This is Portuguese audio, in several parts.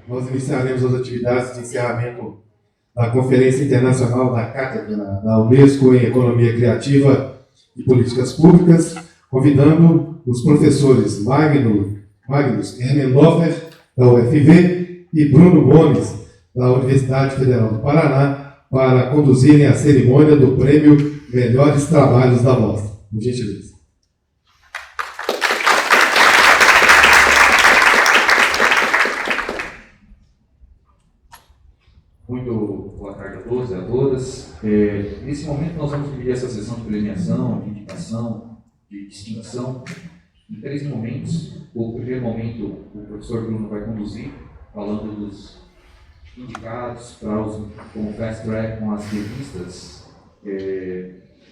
nós iniciaremos as atividades de encerramento da Conferência Internacional da Cátedra da Unesco em Economia Criativa e Políticas Públicas, convidando os professores Magnus Hermendorfer, da UFV, e Bruno Gomes, da Universidade Federal do Paraná, para conduzirem a cerimônia do Prêmio Melhores Trabalhos da Mostra. Por gentileza. Muito boa tarde a todos e a todas. Nesse momento nós vamos dividir essa sessão de premiação, de indicação, de distinção, em 3 momentos. O primeiro momento o professor Bruno vai conduzir, falando dos indicados para como fast track com as revistas,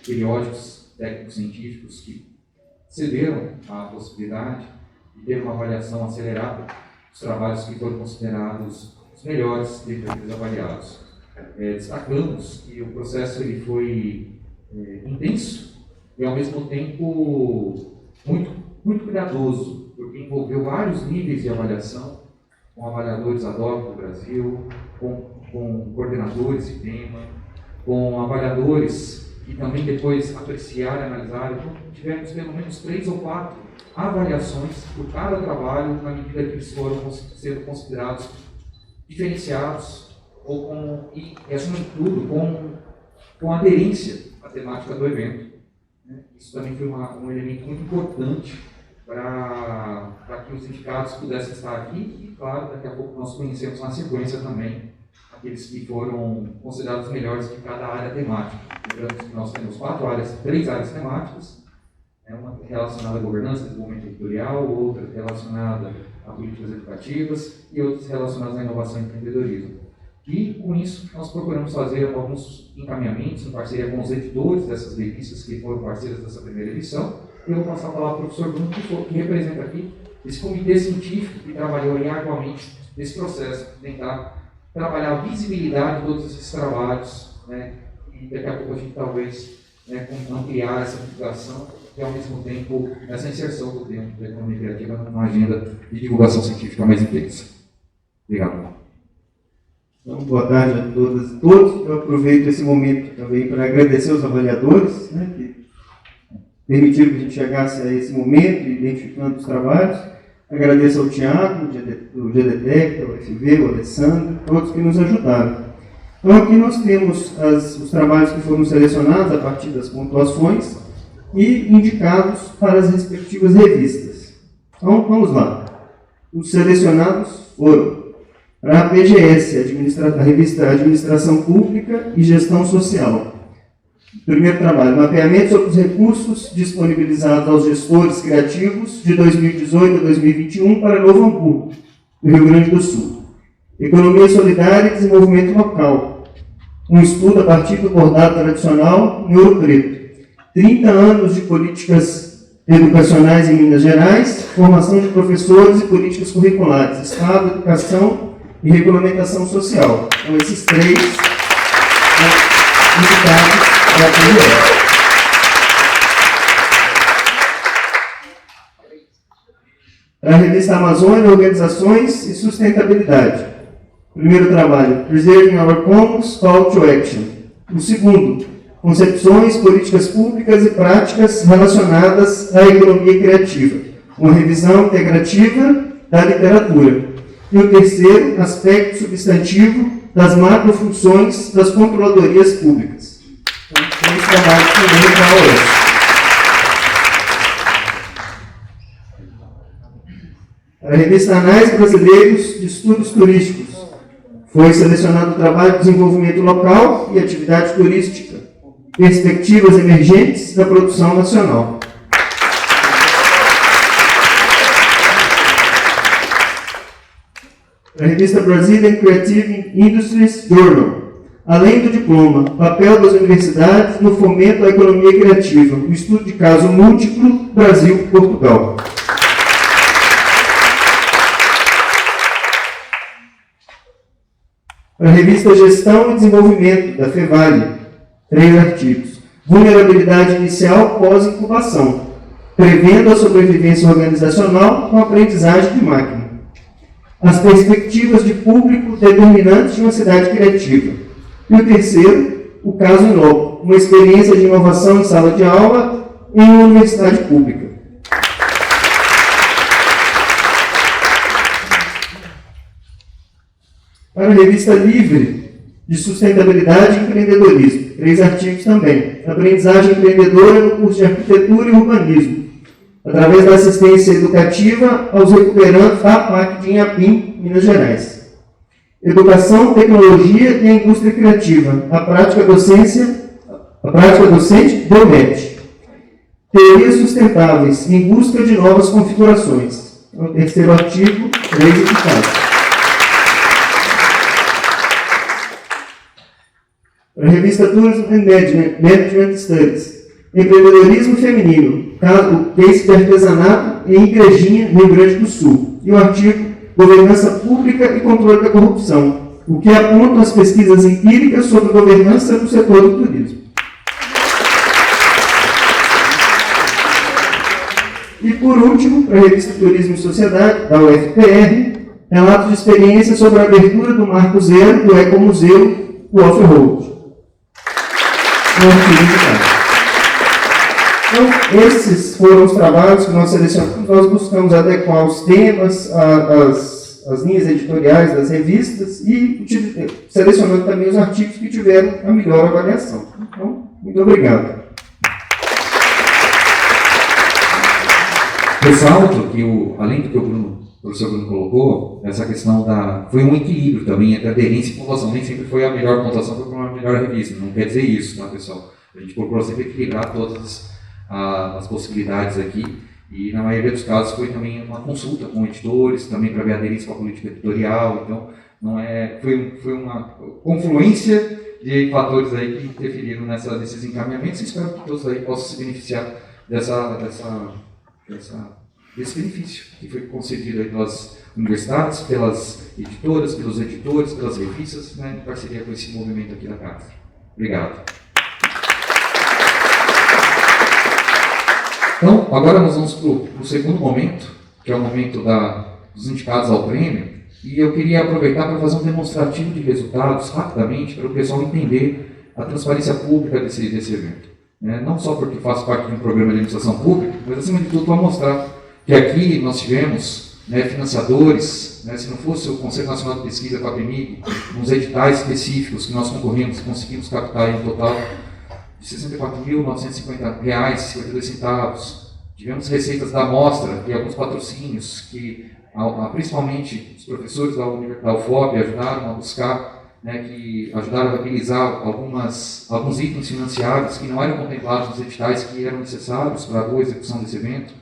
periódicos técnicos científicos que cederam à possibilidade de ter uma avaliação acelerada dos trabalhos que foram considerados os melhores dentre aqueles avaliados. Destacamos que o processo ele foi intenso e, ao mesmo tempo, muito cuidadoso, porque envolveu vários níveis de avaliação, com avaliadores ad hoc do Brasil, com coordenadores de tema, com avaliadores que também depois apreciaram e analisaram. Então, tivemos pelo menos 3 ou 4 avaliações por cada trabalho, na medida que eles foram sendo considerados diferenciados e, acima de tudo, com aderência à temática do evento. Isso também foi um elemento muito importante para que os indicados pudessem estar aqui e, claro, daqui a pouco nós conhecemos na sequência também aqueles que foram considerados melhores de cada área temática. Lembrando que nós temos 3 áreas temáticas, uma relacionada à governança, desenvolvimento editorial, outra relacionada a políticas educativas e outras relacionadas à inovação e empreendedorismo. E, com isso, nós procuramos fazer alguns encaminhamentos em parceria com os editores dessas revistas que foram parceiros dessa primeira edição. E eu vou passar a palavra para o professor Bruno, que representa aqui esse comitê científico que trabalhou arduamente nesse processo, de tentar trabalhar a visibilidade de todos esses trabalhos, e daqui a pouco a gente talvez ampliar essa divulgação e, ao mesmo tempo, essa inserção do tema da economia criativa numa agenda de divulgação científica mais intensa. Obrigado. Então, boa tarde a todas e todos. Eu aproveito esse momento também para agradecer aos avaliadores, que permitiram que a gente chegasse a esse momento, identificando os trabalhos. Agradeço ao Tiago, do GDTEC, ao UFV, ao Alessandro, todos que nos ajudaram. Então, aqui nós temos os trabalhos que foram selecionados a partir das pontuações e indicados para as respectivas revistas. Então, vamos lá. Os selecionados foram para a PGS, a revista Administração Pública e Gestão Social. Primeiro trabalho, mapeamento sobre os recursos disponibilizados aos gestores criativos de 2018 a 2021 para Novo Hamburgo, no Rio Grande do Sul. Economia solidária e desenvolvimento local. Um estudo a partir do bordado tradicional em Ouro Preto. 30 anos de políticas educacionais em Minas Gerais, formação de professores e políticas curriculares, Estado, educação e regulamentação social. Então, esses 3 indicados para a PGS. Para a revista Amazônia, Organizações e Sustentabilidade. Primeiro trabalho, Preserving Our Commons, Call to Action. O segundo, Concepções, Políticas Públicas e Práticas relacionadas à economia criativa. Uma revisão integrativa da literatura. E o terceiro, Aspecto substantivo das macrofunções das controladorias públicas. Então, 3 trabalhos também para a OES. A revista Anais Brasileiros de Estudos Turísticos. Foi selecionado o trabalho de desenvolvimento local e atividade turística, perspectivas emergentes da produção nacional. A revista Brazilian Creative Industries Journal. Além do diploma, papel das universidades no fomento à economia criativa, o estudo de caso múltiplo, Brasil-Portugal. A revista Gestão e Desenvolvimento, da FEVALE, 3 artigos. Vulnerabilidade inicial pós-incubação, prevendo a sobrevivência organizacional com aprendizagem de máquina. as perspectivas de público determinantes de uma cidade criativa. E o terceiro, o caso Inova, uma experiência de inovação em sala de aula em uma universidade pública. Para a revista Livre, de Sustentabilidade e Empreendedorismo, 3 artigos também. Aprendizagem empreendedora no curso de Arquitetura e Urbanismo, através da assistência educativa aos recuperantes da PAC de Inhapim, Minas Gerais. Educação, Tecnologia e a Indústria Criativa, a prática docente do MET. Teorias sustentáveis, em busca de novas configurações. O terceiro artigo, 3 eficazes. Para a revista Tourism and Management Studies, Empreendedorismo Feminino, o case de artesanato em Igrejinha, no Rio Grande do Sul. E o artigo Governança Pública e Controle da Corrupção, o que apontam as pesquisas empíricas sobre governança no setor do turismo. E por último, para a revista Turismo e Sociedade, da UFPR, relatos de experiência sobre a abertura do Marco Zero do Ecomuseu, o Off-Road. Então, esses foram os trabalhos que nós selecionamos. Nós buscamos adequar os temas, as linhas editoriais das revistas e selecionando também os artigos que tiveram a melhor avaliação. Então, muito obrigado. Ressalto que, além do que o professor Bruno colocou, essa questão foi um equilíbrio também entre aderência e pontuação. Nem sempre foi a melhor pontuação, foi a melhor revista. Não quer dizer isso, tá, pessoal? A gente procurou sempre equilibrar todas as possibilidades aqui. E, na maioria dos casos, foi também uma consulta com editores, também para ver a aderência com a política editorial. Então, foi uma confluência de fatores aí que interferiram nesses encaminhamentos. E espero que todos aí possam se beneficiar desse benefício que foi concedido aí pelas universidades, pelas editoras, pelos editores, pelas revistas, né, em parceria com esse movimento aqui da casa. Obrigado. Então, agora nós vamos para o segundo momento, que é o momento dos indicados ao prêmio, e eu queria aproveitar para fazer um demonstrativo de resultados, rapidamente, para o pessoal entender a transparência pública desse evento. Não só porque faço parte de um programa de administração pública, mas acima de tudo para mostrar que aqui nós tivemos financiadores, se não fosse o Conselho Nacional de Pesquisa, com a PEMIG, uns editais específicos que nós concorremos, conseguimos captar em um total de R$ 64.950,52. Tivemos receitas da amostra e alguns patrocínios que, principalmente, os professores da UFOP ajudaram a buscar, que ajudaram a viabilizar alguns itens financiários que não eram contemplados nos editais que eram necessários para a boa execução desse evento,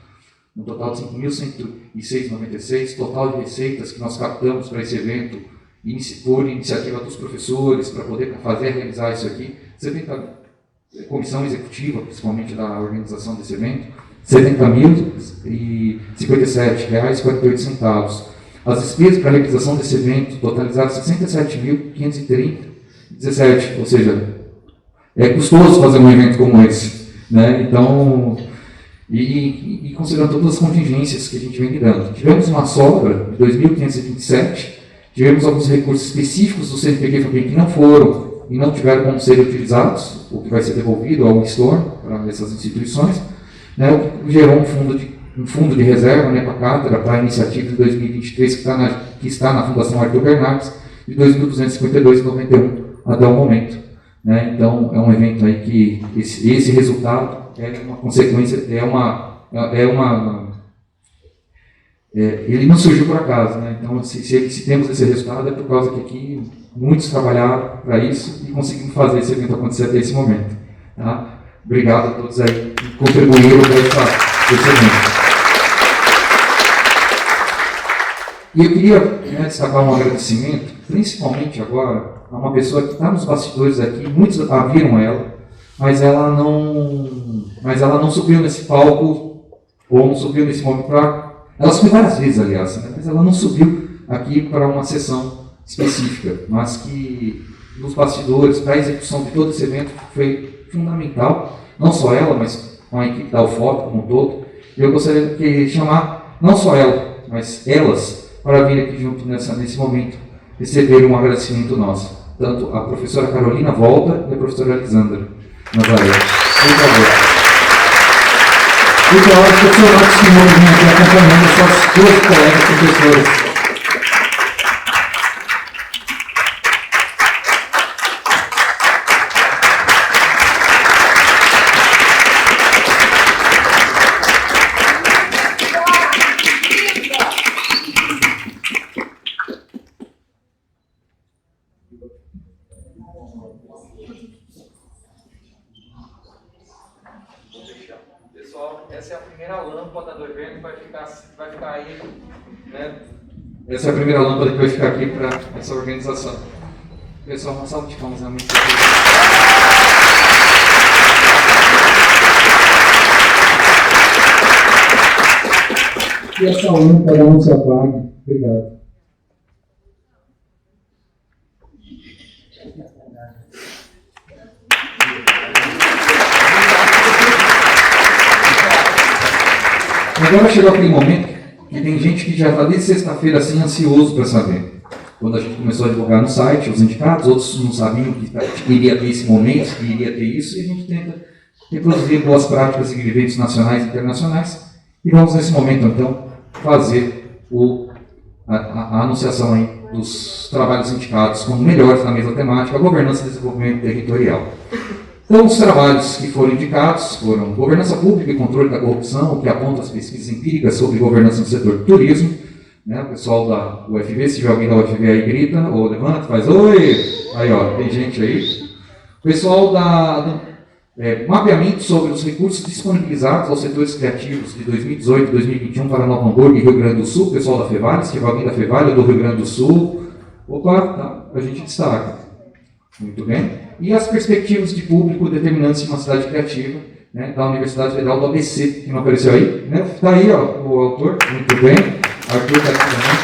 no total de R$ 5.106,96, total de receitas que nós captamos para esse evento, por iniciativa dos professores, para poder realizar isso aqui, comissão executiva, principalmente da organização desse evento, R$ 70.057,48. As despesas para a realização desse evento totalizaram R$ 67.530,17, ou seja, é custoso fazer um evento como esse, Então, e considerando todas as contingências que a gente vem lidando. Tivemos uma sobra de 2.527, tivemos alguns recursos específicos do CNPq e FAPEM que não foram e não tiveram como ser utilizados, o que vai ser devolvido ao estorno para essas instituições, o que gerou um fundo de reserva para a cátedra, para a iniciativa de 2023, que está na Fundação Arthur Bernardes, de R$ 2.252,91 até o momento. Então, é um evento aí que esse resultado é uma consequência, ele não surgiu por acaso. Então, se temos esse resultado, é por causa que aqui muitos trabalharam para isso e conseguimos fazer esse evento acontecer até esse momento. Tá? Obrigado a todos aí que contribuíram para esse evento. E eu queria destacar um agradecimento, principalmente agora, a uma pessoa que está nos bastidores aqui, muitos viram ela, mas ela não subiu nesse palco, ou não subiu nesse momento ela subiu várias vezes, aliás, mas ela não subiu aqui para uma sessão específica, mas que nos bastidores, para a execução de todo esse evento, foi fundamental, não só ela, mas com a equipe da UFOP como um todo. E eu gostaria de chamar, não só ela, mas elas, para vir aqui junto nesse momento receber um agradecimento nosso. Tanto a professora Carolina Volta e a professora Alexandra Nazaré. Por favor. Então, as pessoas que vão vir aqui acompanhando suas duas colegas professoras. Pessoal, essa é a primeira lâmpada do evento, vai ficar aí, né? Essa é a primeira lâmpada que vai ficar aqui para essa organização. Pessoal, uma salva de palmas realmente. E essa lâmpada não se apague. Obrigado. Agora chegou aquele momento que tem gente que já está desde sexta-feira assim ansioso para saber. Quando a gente começou a divulgar no site, os indicados, outros não sabiam que iria ter esse momento, que iria ter isso, e a gente tenta reproduzir boas práticas em eventos nacionais e internacionais. E vamos nesse momento então fazer a anunciação aí dos trabalhos indicados como melhores na mesma temática, governança e desenvolvimento territorial. Então, os trabalhos que foram indicados foram governança pública e controle da corrupção, que aponta as pesquisas empíricas sobre governança no setor do turismo. Né? O pessoal da UFV, se tiver alguém da UFV aí, grita, ou levanta, faz oi! Aí, ó, tem gente aí. O pessoal mapeamento sobre os recursos disponibilizados aos setores criativos de 2018 e 2021 para Novo Hamburgo e Rio Grande do Sul. O pessoal da Fevale, se tiver alguém da Fevale ou do Rio Grande do Sul. Opa, tá, a gente destaca. Muito bem. E as perspectivas de público determinantes de uma cidade criativa, né, da Universidade Federal do ABC, que não apareceu aí. Está aí, ó, o autor, muito bem. Arthur está aqui também.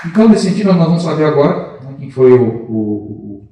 Então, nesse sentido, nós vamos saber agora, né, quem foi o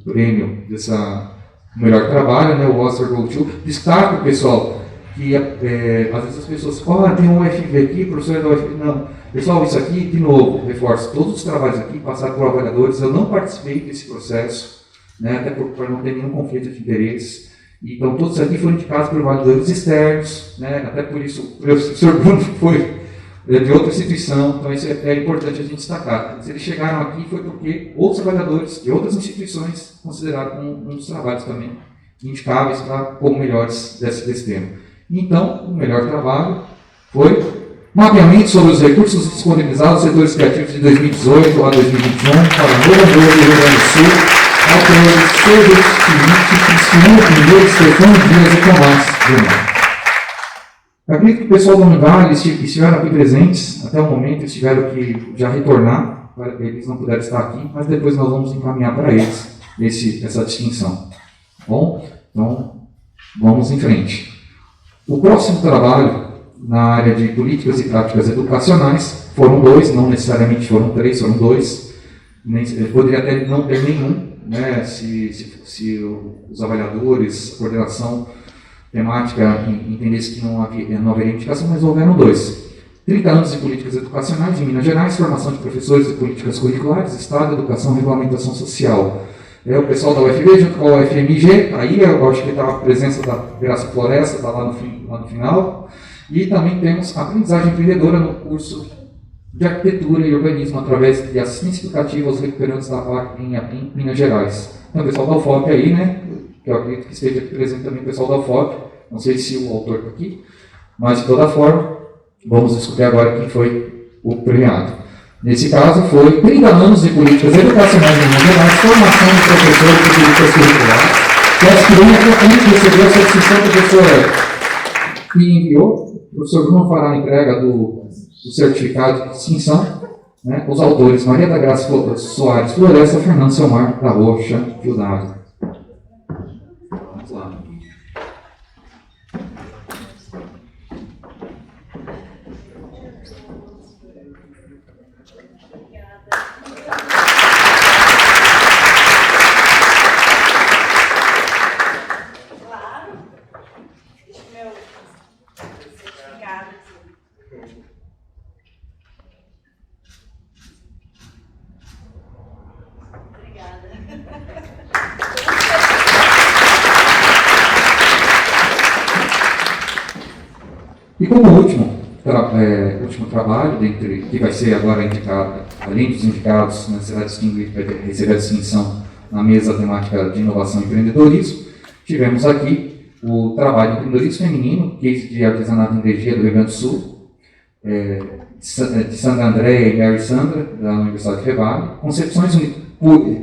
prêmio dessa melhor trabalho, né, o Oscar Gold. Destaco, pessoal, que às vezes as pessoas falam, tem um UFV aqui, professor da UFV. Não. Pessoal, isso aqui, de novo, reforço, todos os trabalhos aqui passaram por avaliadores, eu não participei desse processo, né, até para não ter nenhum conflito de interesses. Então, todos aqui foram indicados por avaliadores externos, né, até por isso o professor Bruno foi de outra instituição, então isso é importante a gente destacar. Se eles chegaram aqui foi porque outros avaliadores de outras instituições consideraram um dos trabalhos também indicáveis como melhores desse tema. Então, o melhor trabalho foi mapeamento sobre os recursos disponibilizados aos setores criativos de 2018 a 2021 para Novo Hamburgo e Rio Grande do Sul, autores Sérgio Schmidt, Cristiano Pinheiro, Stefano Dias e Tomás Bruno. Acredito que o pessoal da Univale estiveram aqui presentes, até o momento eles tiveram que já retornar, eles não puderam estar aqui, mas depois nós vamos encaminhar para eles essa distinção. Bom, então vamos em frente. O próximo trabalho na área de políticas e práticas educacionais foram dois, não necessariamente foram três, foram dois. Poderia até não ter nenhum, né, se os avaliadores, a coordenação temática entendesse que não haveria indicação, mas houveram dois. 30 anos de políticas educacionais em Minas Gerais, formação de professores e políticas curriculares, Estado, Educação e Regulamentação Social. O pessoal da UFV junto com a UFMG, aí eu acho que está a presença da Graça Floresta, está lá no final. E também temos aprendizagem empreendedora no curso de arquitetura e urbanismo através de assistência educativa aos recuperantes da PAC em Minas Gerais. Então, o pessoal da UFOP aí, né, que eu acredito que esteja aqui presente também o pessoal da UFOP, não sei se o autor está aqui, mas de toda forma, vamos descobrir agora quem foi o premiado. Nesse caso, foi 30 anos de políticas educacionais em Minas Gerais, formação de professores de políticas curriculares. Peço que venha aqui a frente receber essa distinção do professor que enviou. O professor Bruno fará a entrega do certificado de distinção, né? Os autores Maria da Graça Soares Floresta, Fernando Selmar da Rocha Fio d'Água. Vamos lá. como último trabalho, que vai ser agora indicado, além dos indicados, né, será distinguido, vai receber a distinção na mesa temática de inovação e empreendedorismo, tivemos aqui o trabalho de empreendedorismo feminino, case de artesanato em energia do Rio Grande do Sul, de Sandra Andréia e Mary Sandra, da Universidade de Revale,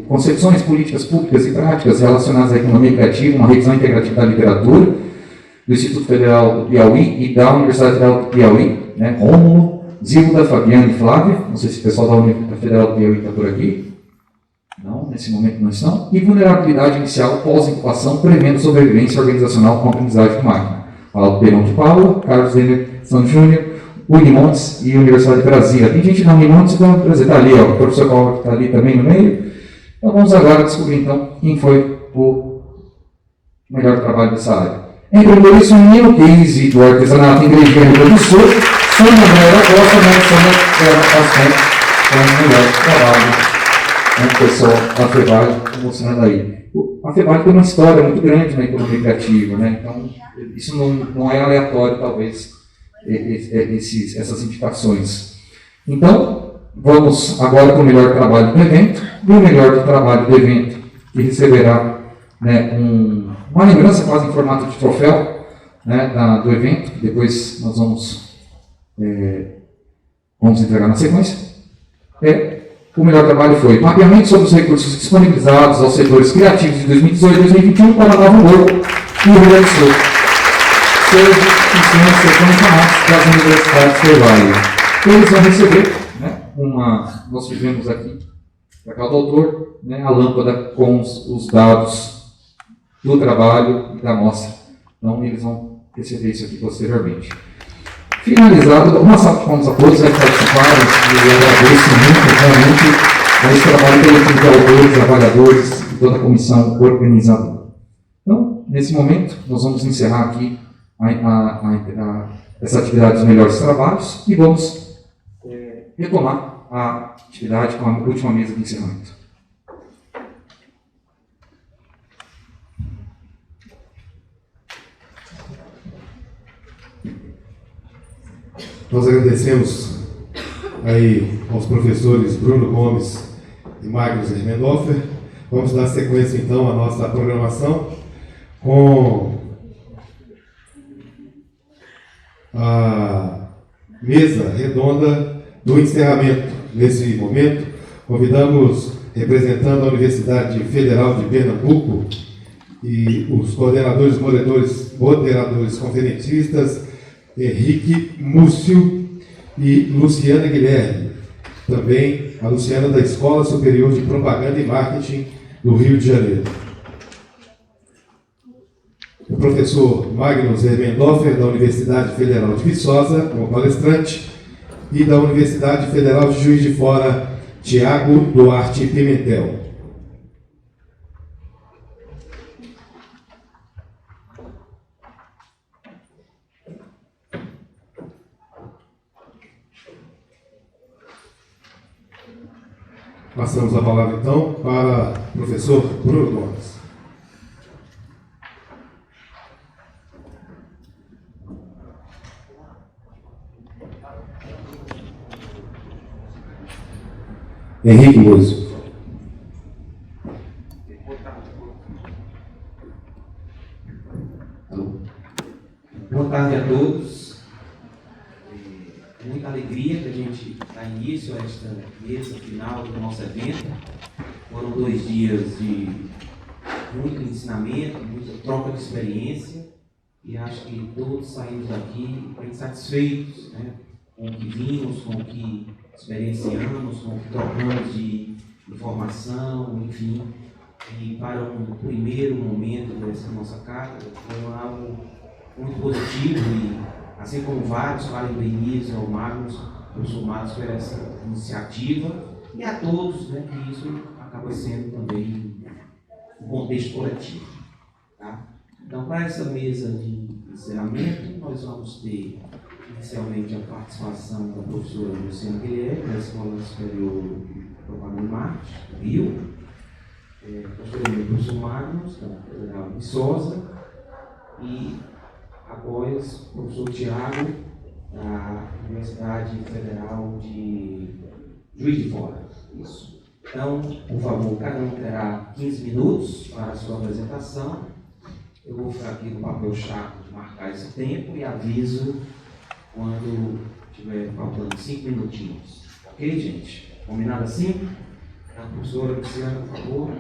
concepções políticas públicas e práticas relacionadas à economia criativa, uma revisão integrativa da literatura, do Instituto Federal do Piauí e da Universidade Federal do Piauí, né, Rômulo, Zilda, Fabiana e Flávia, não sei se o pessoal da Universidade Federal do Piauí está por aqui, não, nesse momento não estão, e vulnerabilidade inicial pós-incubação, prevendo sobrevivência organizacional com aprendizagem de máquina. Paulo Perão de Paula, Carlos Emerson Júnior, Unimontes e Universidade de Brasília. Tem gente da Unimontes que vai apresentar ali, ó, o professor Paulo que está ali também no meio. Então vamos agora descobrir então quem foi o melhor trabalho dessa área. Empreendedorismo feminino, case do artesanato em Igrejinha do Rio Grande do Sul, Sônia Andréia da Costa, né, Sônia com o melhor trabalho. O pessoal da FEVAL mostrando aí. A FEVAL tem uma história muito grande na economia criativa, né? Então isso não é aleatório, talvez, essas indicações. Então, vamos agora para o melhor trabalho do evento, e o melhor trabalho do evento, que receberá, né, uma lembrança quase em formato de troféu, né, do evento, que depois nós vamos entregar na sequência. O melhor trabalho foi mapeamento sobre os recursos disponibilizados aos setores criativos de 2018 e 2021 para Nova Hamburgo e Rio Grande do Sul. Seja em ciência das universidades FEVAL. Eles vão receber, né, nós tivemos aqui, para cada autor, né, a lâmpada com os dados do trabalho e da amostra. Então, eles vão receber isso aqui posteriormente. Finalizado, uma salva de palmas a todos que participaram, e eu agradeço muito, realmente, a esse trabalho coletivo de autores, trabalhadores e toda a comissão organizadora. Então, nesse momento, nós vamos encerrar aqui essa atividade dos melhores trabalhos e vamos retomar a atividade com a última mesa de encerramento. Nós agradecemos aí aos professores Bruno Gomes e Magnus Hermendorfer. Vamos dar sequência então à nossa programação com a mesa redonda do encerramento. Nesse momento, convidamos, representando a Universidade Federal de Pernambuco, e os coordenadores, moderadores conferencistas, Henrique Múcio e Luciana Guilherme. Também a Luciana da Escola Superior de Propaganda e Marketing do Rio de Janeiro. O professor Magnus Hermendorfer, da Universidade Federal de Viçosa, como palestrante, e da Universidade Federal de Juiz de Fora, Tiago Duarte Pimentel. Passamos a palavra, então, para o professor Bruno Gomes. Henrique Múcio. Boa tarde a todos. Muita alegria que a gente dá início a esta mesa final do nosso evento. Foram 2 dias de muito ensinamento, muita troca de experiência, e acho que todos saímos daqui bem satisfeitos, né, com o que vimos, com o que experienciamos, com o que trocamos de informação, enfim. E para um primeiro momento dessa nossa cátedra, foi algo muito positivo e, assim como vários, parabenizo ao Magnus, o professor Magnus, por essa iniciativa, e a todos, né, que isso acaba sendo também um contexto coletivo. Tá? Então, para essa mesa de encerramento, nós vamos ter inicialmente a participação da professora Luciana Guilherme, da Escola Superior de Propaganda e Marketing, do Rio, posteriormente o professor Magnus, da Federal de Viçosa, e após o professor Tiago da Universidade Federal de Juiz de Fora. Isso. Então, por favor, cada um terá 15 minutos para a sua apresentação. Eu vou ficar aqui no papel chato de marcar esse tempo e aviso quando estiver faltando 5 minutinhos. Ok, gente? Combinado assim? A professora Luciana, por favor.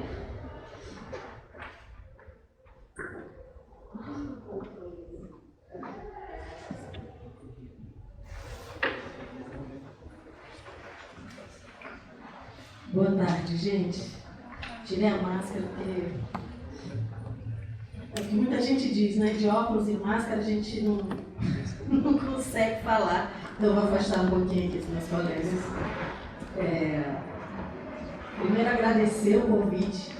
Boa tarde, gente. Tirei a máscara porque é o que muita gente diz, né? De óculos e máscara a gente não consegue falar. Então eu vou afastar um pouquinho aqui dos meus colegas. Primeiro agradecer o convite,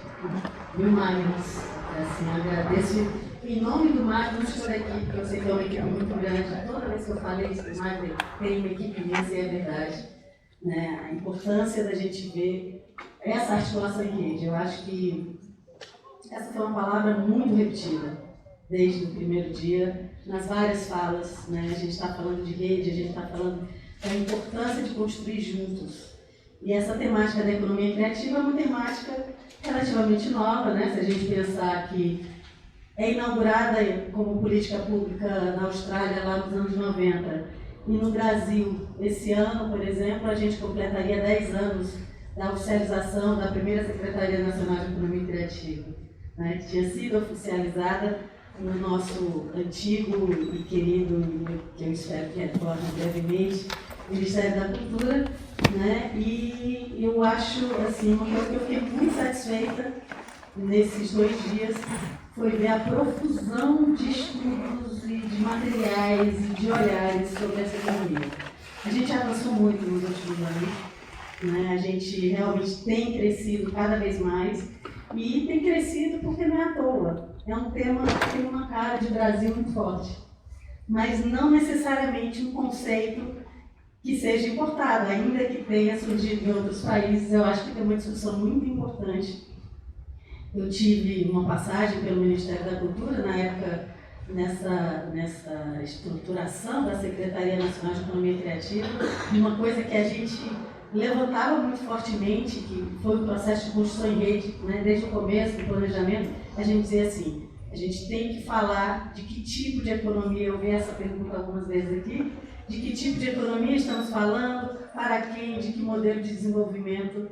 viu, Magnus? Assim, agradeço em nome do Magnus por aqui, porque eu sei que é uma equipe muito grande. Toda vez que eu falei isso, o Magnus tem uma equipe imensa e é verdade. Né? A importância da gente ver essa articulação em rede. Eu acho que essa foi uma palavra muito repetida desde o primeiro dia, nas várias falas. Né? A gente está falando de rede, a gente está falando da importância de construir juntos. E essa temática da economia criativa é uma temática relativamente nova, né? Se a gente pensar que é inaugurada como política pública na Austrália lá nos anos 90, e no Brasil, esse ano, por exemplo, a gente completaria 10 anos da oficialização da primeira Secretaria Nacional de Economia Criativa, né, que tinha sido oficializada no nosso antigo e querido, que eu espero que retorne brevemente, Ministério da Cultura, né, e eu acho, assim, uma coisa que eu fiquei muito satisfeita nesses 2 dias foi ver a profusão de estudos e de materiais e de olhares sobre essa economia. A gente avançou muito nos últimos anos, né? A gente realmente tem crescido cada vez mais e tem crescido porque não é à toa. É um tema que tem uma cara de Brasil muito forte, mas não necessariamente um conceito que seja importado, ainda que tenha surgido em outros países. Eu acho que tem uma discussão muito importante. Eu tive uma passagem pelo Ministério da Cultura, na época, nessa estruturação da Secretaria Nacional de Economia Criativa, de uma coisa que a gente levantava muito fortemente, que foi o processo de construção em rede, né? Desde o começo do planejamento, a gente dizia assim, a gente tem que falar de que tipo de economia, eu vi essa pergunta algumas vezes aqui, de que tipo de economia estamos falando, para quem, de que modelo de desenvolvimento,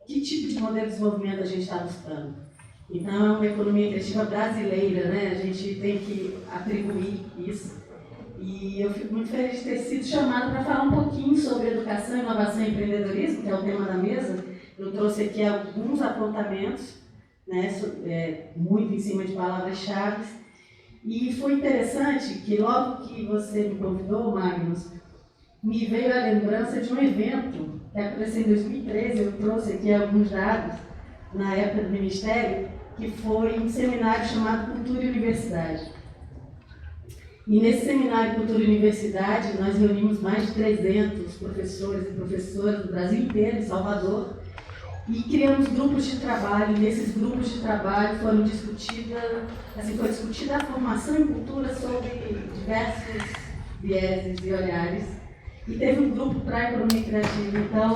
que tipo de modelo de desenvolvimento a gente está buscando. Então, é uma economia criativa brasileira, né? A gente tem que atribuir isso. E eu fico muito feliz de ter sido chamada para falar um pouquinho sobre educação, inovação e empreendedorismo, que é o tema da mesa. Eu trouxe aqui alguns apontamentos, né, muito em cima de palavras-chave. E foi interessante que logo que você me convidou, Magnus, me veio a lembrança de um evento que aconteceu em 2013, eu trouxe aqui alguns dados, na época do Ministério, que foi um seminário chamado Cultura e Universidade. E nesse seminário Cultura e Universidade, nós reunimos mais de 300 professores e professoras do Brasil inteiro, em Salvador, e criamos grupos de trabalho. E nesses grupos de trabalho foi discutida a formação em cultura sobre diversos vieses e olhares. E teve um grupo para a economia criativa. Então,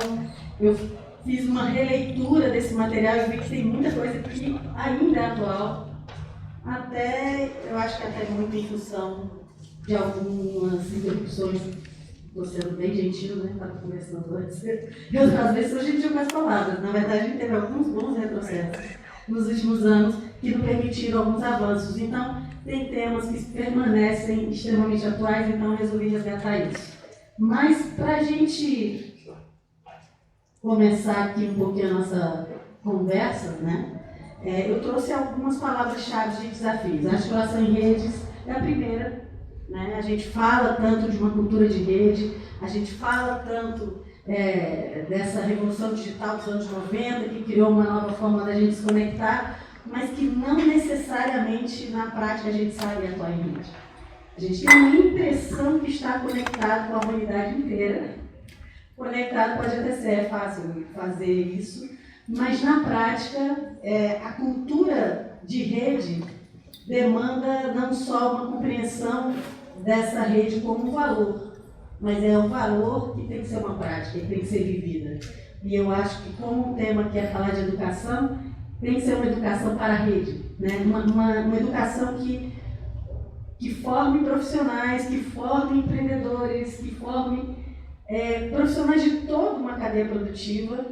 eu fiz uma releitura desse material e vi que tem muita coisa que ainda é atual, eu acho que até muito em função de algumas interrupções. Estou sendo bem gentil, né? Estava conversando antes. Eu, às vezes, sou gentil com as palavras. Na verdade, a gente teve alguns bons retrocessos nos últimos anos que não permitiram alguns avanços. Então, tem temas que permanecem extremamente atuais, então eu resolvi resgatar isso. Mas, para a gente começar aqui um pouquinho a nossa conversa, né? Eu trouxe algumas palavras-chave de desafios. A articulação em redes é a primeira. Né? A gente fala tanto de uma cultura de rede, a gente fala tanto dessa revolução digital dos anos 90, que criou uma nova forma da gente se conectar, mas que não necessariamente na prática a gente sabe atuar em rede. A gente tem uma impressão que está conectado com a humanidade inteira. Conectado pode até ser fácil fazer isso, mas na prática a cultura de rede demanda não só uma compreensão dessa rede como um valor, mas é um valor que tem que ser uma prática, que tem que ser vivida. E eu acho que, como o tema que é falar de educação, tem que ser uma educação para a rede, né? Uma educação que forme profissionais, que forme empreendedores, que forme profissionais de toda uma cadeia produtiva.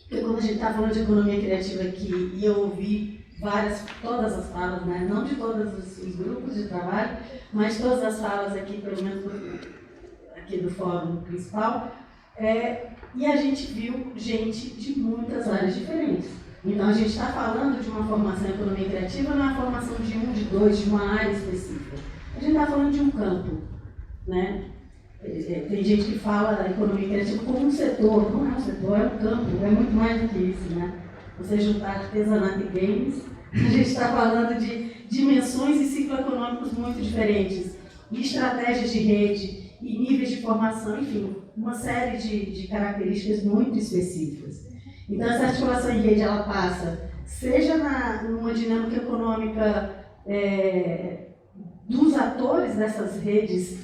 Porque quando a gente está falando de economia criativa aqui, e eu ouvi todas as falas, né? Não de todos os grupos de trabalho, mas todas as falas aqui, pelo menos aqui do fórum principal, e a gente viu gente de muitas áreas diferentes. Então, a gente está falando de uma formação em economia criativa, não é a formação de um, de dois, de uma área específica. A gente está falando de um campo, né? Tem gente que fala da economia criativa como um setor. Não é um setor, é um campo, é muito mais do que isso, né? Você juntar artesanato e games, a gente está falando de dimensões e ciclos econômicos muito diferentes, e estratégias de rede, e níveis de formação, enfim, uma série de características muito específicas. Então, essa articulação em rede, ela passa, seja numa dinâmica econômica dos atores dessas redes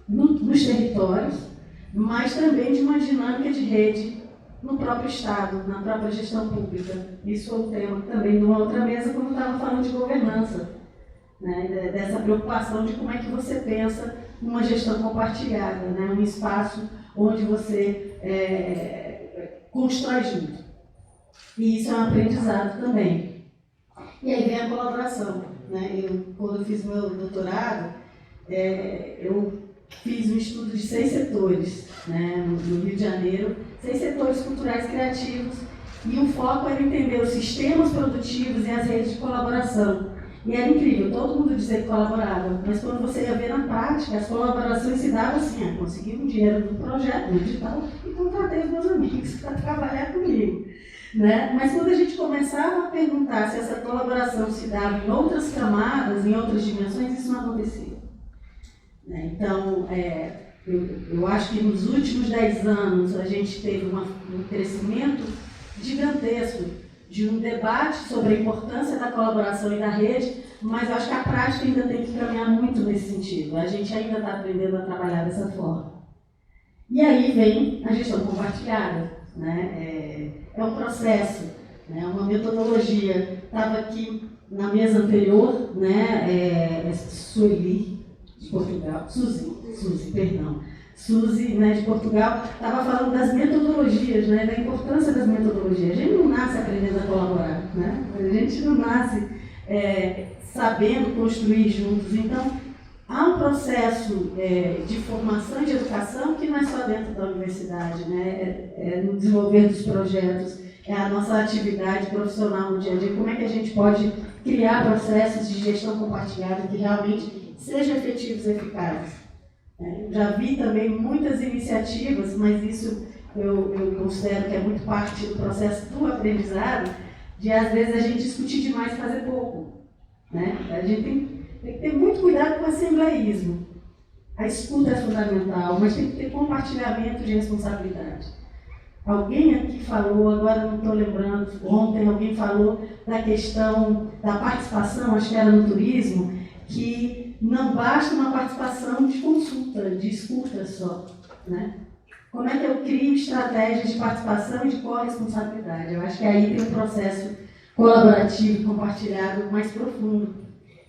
nos territórios, mas também de uma dinâmica de rede no próprio Estado, na própria gestão pública. Isso é um tema também de uma outra mesa, quando eu estava falando de governança, né? Dessa preocupação de como é que você pensa uma gestão compartilhada, né? Um espaço onde você constrói junto. E isso é um aprendizado também. E aí vem a colaboração, né? Quando eu fiz meu doutorado, eu fiz um estudo de 6 setores, né, no Rio de Janeiro, 6 setores culturais criativos, e o foco era entender os sistemas produtivos e as redes de colaboração. E era incrível, todo mundo dizia que colaborava, mas quando você ia ver na prática, as colaborações se davam assim: consegui um dinheiro do projeto, no digital, e contratei os meus amigos para trabalhar comigo. Né? Mas quando a gente começava a perguntar se essa colaboração se dava em outras camadas, em outras dimensões, isso não acontecia. Então, eu acho que nos últimos 10 anos a gente teve um crescimento gigantesco de um debate sobre a importância da colaboração e da rede, mas eu acho que a prática ainda tem que caminhar muito nesse sentido. A gente ainda está aprendendo a trabalhar dessa forma. E aí vem a gestão compartilhada, né? É um processo, né? Uma metodologia. Estava aqui na mesa anterior, né? Sueli, de Portugal, Suzy, perdão. Suzy, né, de Portugal, estava falando das metodologias, né, da importância das metodologias. A gente não nasce aprendendo a colaborar, né? A gente não nasce sabendo construir juntos. Então, há um processo de formação e de educação que não é só dentro da universidade, né? No desenvolver dos projetos, é a nossa atividade profissional no dia a dia. Como é que a gente pode criar processos de gestão compartilhada que realmente sejam efetivos e eficazes. Já vi também muitas iniciativas, mas isso eu considero que é muito parte do processo do aprendizado, de às vezes a gente discutir demais e fazer pouco. Né? A gente tem que ter muito cuidado com o assembleísmo. A escuta é fundamental, mas tem que ter compartilhamento de responsabilidade. Alguém aqui falou, agora não estou lembrando, ontem alguém falou da questão da participação, acho que era no turismo, que não basta uma participação de consulta, de escuta só. Né? Como é que eu crio estratégias de participação e de corresponsabilidade? Eu acho que aí tem um processo colaborativo, compartilhado, mais profundo.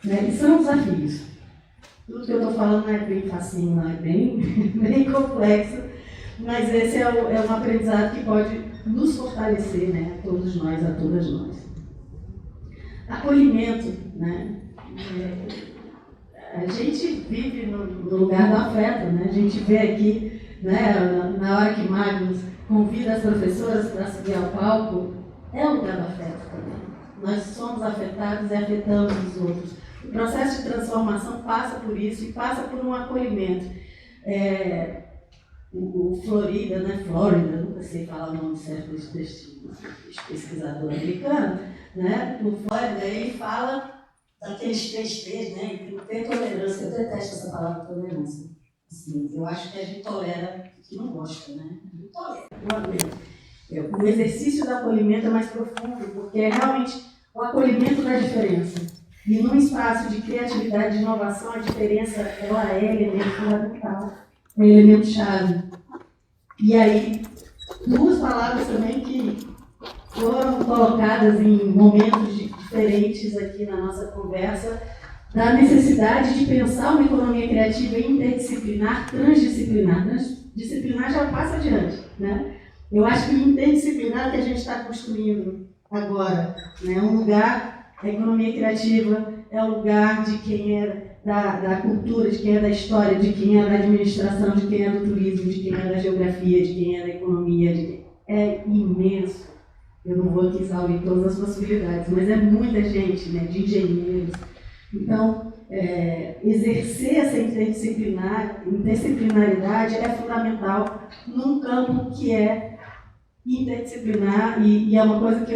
Né? E são desafios. Tudo que eu estou falando não é bem facinho, não é bem complexo, mas esse é um aprendizado que pode nos fortalecer, né? A todos nós, a todas nós. Acolhimento, né? A gente vive no lugar do afeto, né? A gente vê aqui, né, na hora que Magnus convida as professoras para subir ao palco, é o lugar do afeto também. Nós somos afetados e afetamos os outros. O processo de transformação passa por isso e passa por um acolhimento. O Florida, nunca sei falar o nome certo deste pesquisador americano, né? O Florida, ele fala daqueles 3 T's, né? Ter tolerância. Eu detesto essa palavra tolerância. Assim, eu acho que a gente tolera o que não gosta, né? Não tolera. O exercício do acolhimento é mais profundo, porque é realmente o acolhimento da diferença. E num espaço de criatividade e inovação, a diferença ela é elemento fundamental, é elemento-chave. E aí, duas palavras também que foram colocadas em momentos diferentes aqui na nossa conversa, da necessidade de pensar uma economia criativa interdisciplinar, transdisciplinar. Transdisciplinar já passa adiante, né? Eu acho que o interdisciplinar que a gente está construindo agora, né? Um lugar, a economia criativa é o lugar de quem é da cultura, de quem é da história, de quem é da administração, de quem é do turismo, de quem é da geografia, de quem é da economia. É imenso. Eu não vou aqui exaurir todas as possibilidades, mas é muita gente, né? De engenheiros. Então, exercer essa interdisciplinaridade é fundamental num campo que é interdisciplinar e é uma coisa que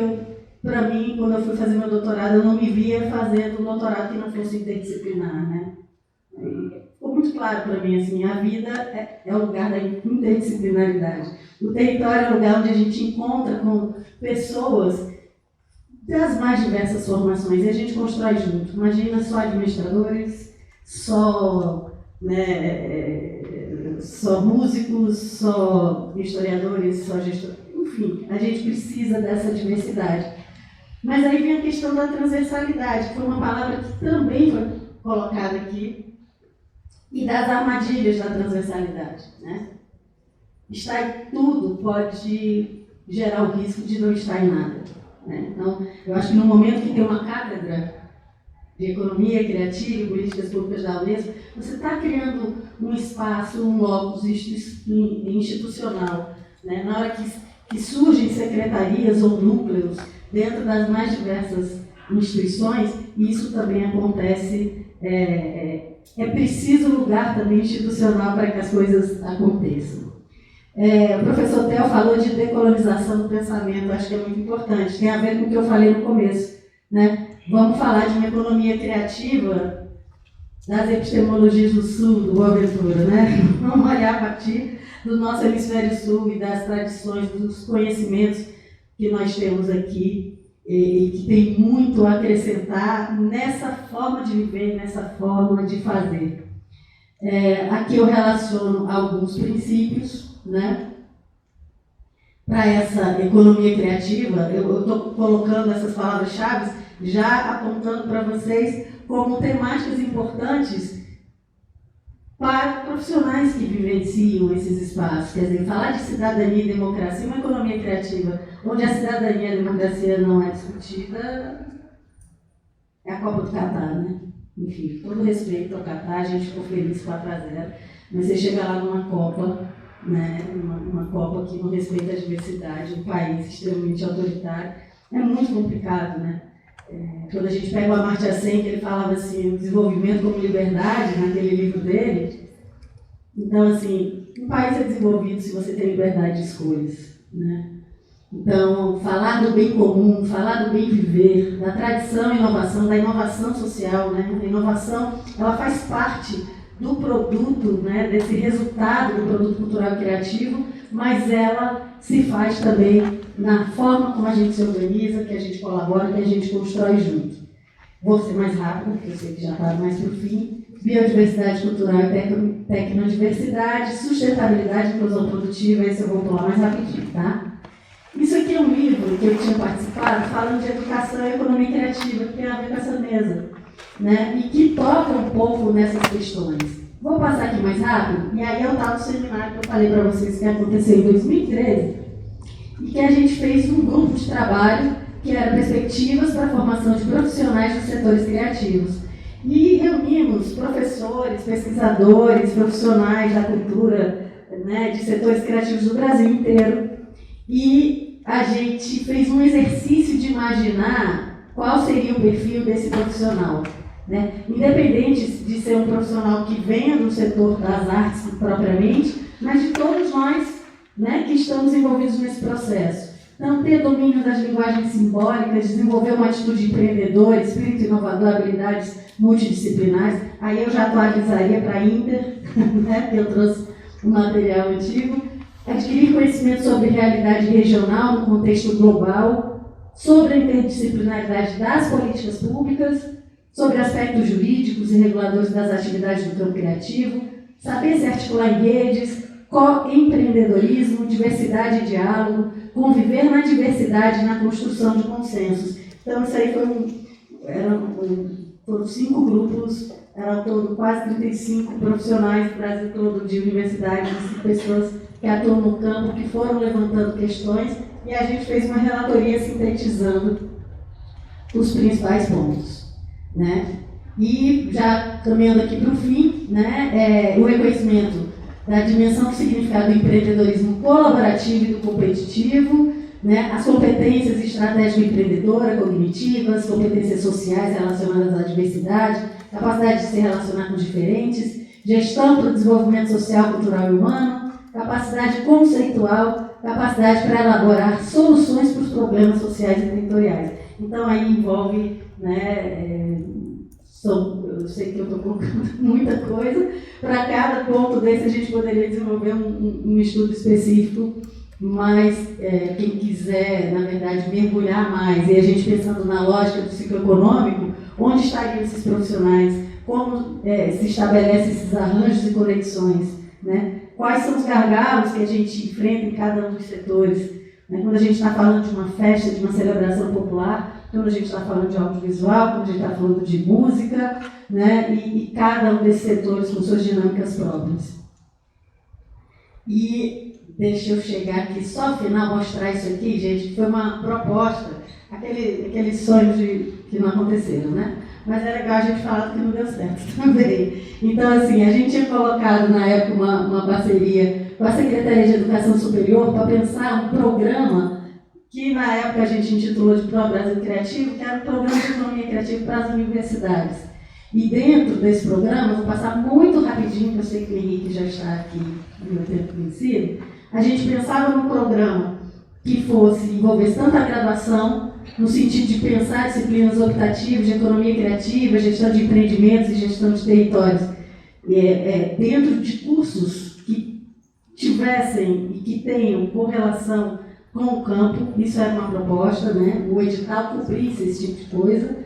para mim, quando eu fui fazer meu doutorado, eu não me via fazendo um doutorado que não fosse interdisciplinar, né? Ficou muito claro para mim, assim, a vida é o lugar da interdisciplinaridade. O território é o lugar onde a gente encontra com pessoas das mais diversas formações e a gente constrói junto. Imagina só administradores, só músicos, só historiadores, só gestores. Enfim, a gente precisa dessa diversidade. Mas aí vem a questão da transversalidade, que foi uma palavra que também foi colocada aqui, e das armadilhas da transversalidade, né? Estar em tudo pode gerar o risco de não estar em nada, né? Então, eu acho que no momento que tem uma cátedra de economia criativa e políticas públicas da Unesco, você está criando um espaço, um locus institucional, né? Na hora que surgem secretarias ou núcleos dentro das mais diversas instituições, e isso também acontece, é preciso lugar também institucional para que as coisas aconteçam. O professor Theo falou de decolonização do pensamento, acho que é muito importante, tem a ver com o que eu falei no começo, né? Vamos falar de uma economia criativa das epistemologias do Sul, do Boaventura, né? Vamos olhar a partir do nosso hemisfério sul e das tradições, dos conhecimentos que nós temos aqui e que tem muito a acrescentar nessa forma de viver, nessa forma de fazer. Aqui eu relaciono alguns princípios, né? Para essa economia criativa, eu estou colocando essas palavras-chave já apontando para vocês como temáticas importantes para profissionais que vivenciam esses espaços. Quer dizer, falar de cidadania e democracia, uma economia criativa onde a cidadania e a democracia não é discutida, é a Copa do Catar, né? Enfim, todo respeito ao Catar, a gente ficou feliz 4-0, mas você chega lá numa Copa, né? Uma Copa que não respeita a diversidade, um país extremamente autoritário, é muito complicado, né? Quando a gente pega o Amartya Sen, que ele falava assim, o desenvolvimento como liberdade, naquele livro dele. Então, assim, um país é desenvolvido se você tem liberdade de escolhas, né? Então, falar do bem comum, falar do bem viver, da tradição e inovação, da inovação social, né? A inovação, ela faz parte do produto, né? Desse resultado do produto cultural criativo, mas ela se faz também na forma como a gente se organiza, que a gente colabora, que a gente constrói junto. Vou ser mais rápida, porque eu sei que já está mais para o fim. Biodiversidade cultural e tecnodiversidade, sustentabilidade e inclusão produtiva, esse eu vou pular mais rapidinho, tá? Isso aqui é um livro que eu tinha participado, falando de educação e economia criativa, que tem a ver com essa mesa, né? E que toca um pouco nessas questões. Vou passar aqui mais rápido, e aí é o tal do seminário que eu falei para vocês que aconteceu em 2013, e que a gente fez um grupo de trabalho que era perspectivas para a formação de profissionais dos setores criativos. E reunimos professores, pesquisadores, profissionais da cultura, né, de setores criativos do Brasil inteiro. E a gente fez um exercício de imaginar qual seria o perfil desse profissional, né? Independente de ser um profissional que venha do setor das artes propriamente, mas de todos nós, né, que estamos envolvidos nesse processo. Então, ter domínio das linguagens simbólicas, desenvolver uma atitude empreendedora, espírito inovador, habilidades multidisciplinares. Aí eu já atualizaria para a Inter, né, porque eu trouxe um material antigo. Adquirir conhecimento sobre realidade regional no contexto global, sobre a interdisciplinaridade das políticas públicas, sobre aspectos jurídicos e reguladores das atividades do campo criativo, saber se articular em redes, co-empreendedorismo, diversidade e diálogo, conviver na diversidade e na construção de consensos. Então, isso aí foram 5 grupos, eram ao todo quase 35 profissionais do Brasil todo, de universidades e pessoas que atuam no campo, que foram levantando questões, e a gente fez uma relatoria sintetizando os principais pontos, né? E já caminhando aqui para o fim, né, o reconhecimento da dimensão do significado do empreendedorismo colaborativo e do competitivo, né, as competências estratégico-empreendedora, cognitivas, competências sociais relacionadas à diversidade, capacidade de se relacionar com diferentes, gestão para o desenvolvimento social, cultural e humano, capacidade conceitual, capacidade para elaborar soluções para os problemas sociais e territoriais. Então, aí envolve, né, eu sei que eu estou colocando muita coisa, para cada ponto desse a gente poderia desenvolver um estudo específico, mas quem quiser, na verdade, mergulhar mais, e a gente pensando na lógica do ciclo econômico, onde estariam esses profissionais, como se estabelecem esses arranjos e conexões, né? Quais são os gargalos que a gente enfrenta em cada um dos setores, né? Quando a gente está falando de uma festa, de uma celebração popular, quando a gente está falando de audiovisual, quando a gente está falando de música, né? E cada um desses setores com suas dinâmicas próprias. E deixa eu chegar aqui, só ao final mostrar isso aqui, gente, que foi uma proposta, aqueles sonhos que não aconteceram, né? Mas é legal a gente falar do que não deu certo também. Então, assim, a gente tinha colocado na época uma parceria com a Secretaria de Educação Superior para pensar um programa que na época a gente intitulou de Pro Brasil Criativo, que era um programa de economia criativa para as universidades. E dentro desse programa, eu vou passar muito rapidinho, porque eu sei que o Henrique já está aqui no meu tempo vencido, a gente pensava num programa que fosse envolver tanto a graduação, no sentido de pensar disciplinas optativas de economia criativa, gestão de empreendimentos e gestão de territórios, dentro de cursos que tivessem e que tenham correlação com o campo. Isso era uma proposta, né? O edital cobrisse esse tipo de coisa.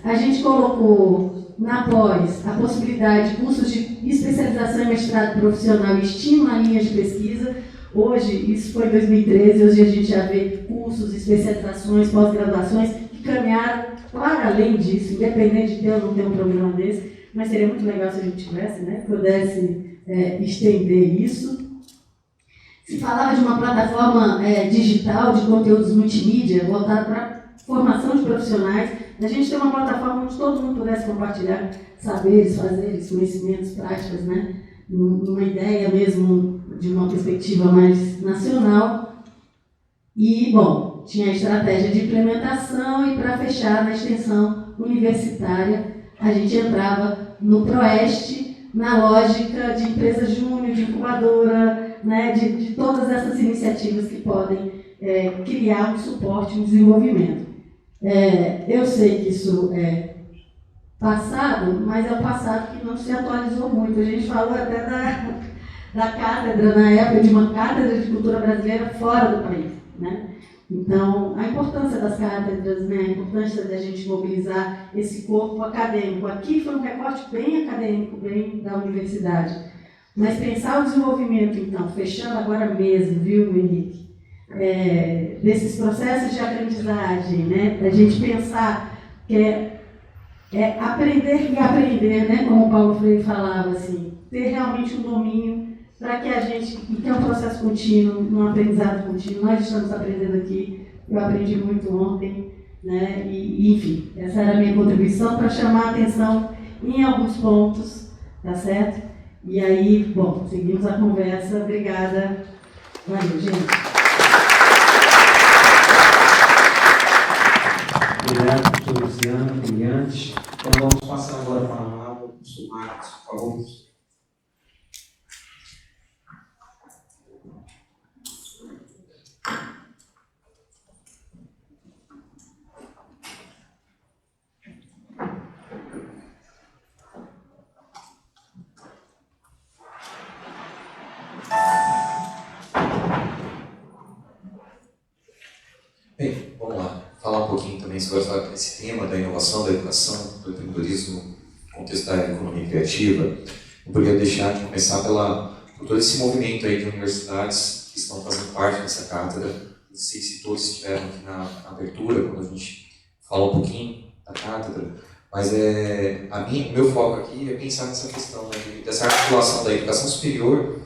A gente colocou na pós a possibilidade de cursos de especialização e mestrado profissional e estímulo a linhas de pesquisa. Hoje, isso foi em 2013, hoje a gente já vê cursos, especializações, pós-graduações que caminharam para além disso, independente de ter ou não ter um programa desse, mas seria muito legal se a gente tivesse, né, pudesse estender isso. Se falava de uma plataforma digital de conteúdos multimídia voltada para formação de profissionais, a gente tem uma plataforma onde todo mundo pudesse compartilhar saberes, fazeres, conhecimentos, práticas, né, numa ideia mesmo de uma perspectiva mais nacional. E, bom, tinha a estratégia de implementação e, para fechar, na extensão universitária, a gente entrava no Proeste, na lógica de empresa júnior, de incubadora, né, de todas essas iniciativas que podem criar um suporte, um desenvolvimento. Eu sei que isso é passado, mas é um passado que não se atualizou muito. A gente falou até da cátedra, na época, de uma cátedra de cultura brasileira fora do país, né? Então, a importância das cátedras, né? A importância da gente mobilizar esse corpo acadêmico. Aqui foi um recorte bem acadêmico, bem da universidade. Mas pensar o desenvolvimento, então, fechando agora mesmo, viu, Henrique? Desses processos de aprendizagem, né? Da gente pensar que aprender e aprender, né? Como o Paulo Freire falava, assim, ter realmente um domínio para que a gente, que é um processo contínuo, um aprendizado contínuo. Nós estamos aprendendo aqui, eu aprendi muito ontem, né? E enfim, essa era a minha contribuição para chamar a atenção em alguns pontos, tá certo? E aí, bom, seguimos a conversa. Obrigada. Valeu, gente. Obrigado, professor Luciano, brilhante. Então vamos passar agora para a palavra do professor Marcos, por favor. Bem, vamos lá. Falar um pouquinho também sobre esse tema da inovação, da educação, do empreendedorismo no contexto da economia criativa. Não poderia deixar de começar por todo esse movimento aí de universidades que estão fazendo parte dessa cátedra. Não sei se todos estiveram aqui na abertura, quando a gente fala um pouquinho da cátedra, mas o meu foco aqui é pensar nessa questão, né, dessa articulação da educação superior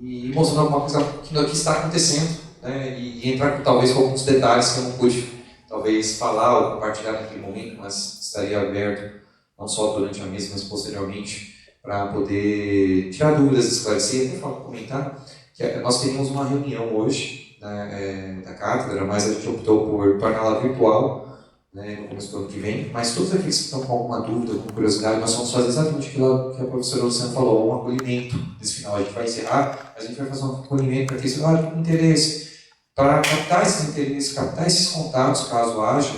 e mostrando alguma coisa que está acontecendo, né, e entrar talvez com alguns detalhes que eu não pude talvez falar ou compartilhar naquele momento, mas estaria aberto não só durante a mesa, mas posteriormente para poder tirar dúvidas, esclarecer, até comentar que nós teríamos uma reunião hoje, né, da cátedra, mas a gente optou por torná-la virtual, né, no começo do ano que vem, mas todos aqueles que estão com alguma dúvida, com curiosidade, nós vamos fazer exatamente aquilo que a professora Luciana falou, um acolhimento nesse final. A gente vai encerrar, mas a gente vai fazer um acolhimento para que esse interesse, para captar esses interesses, captar esses contatos, caso haja,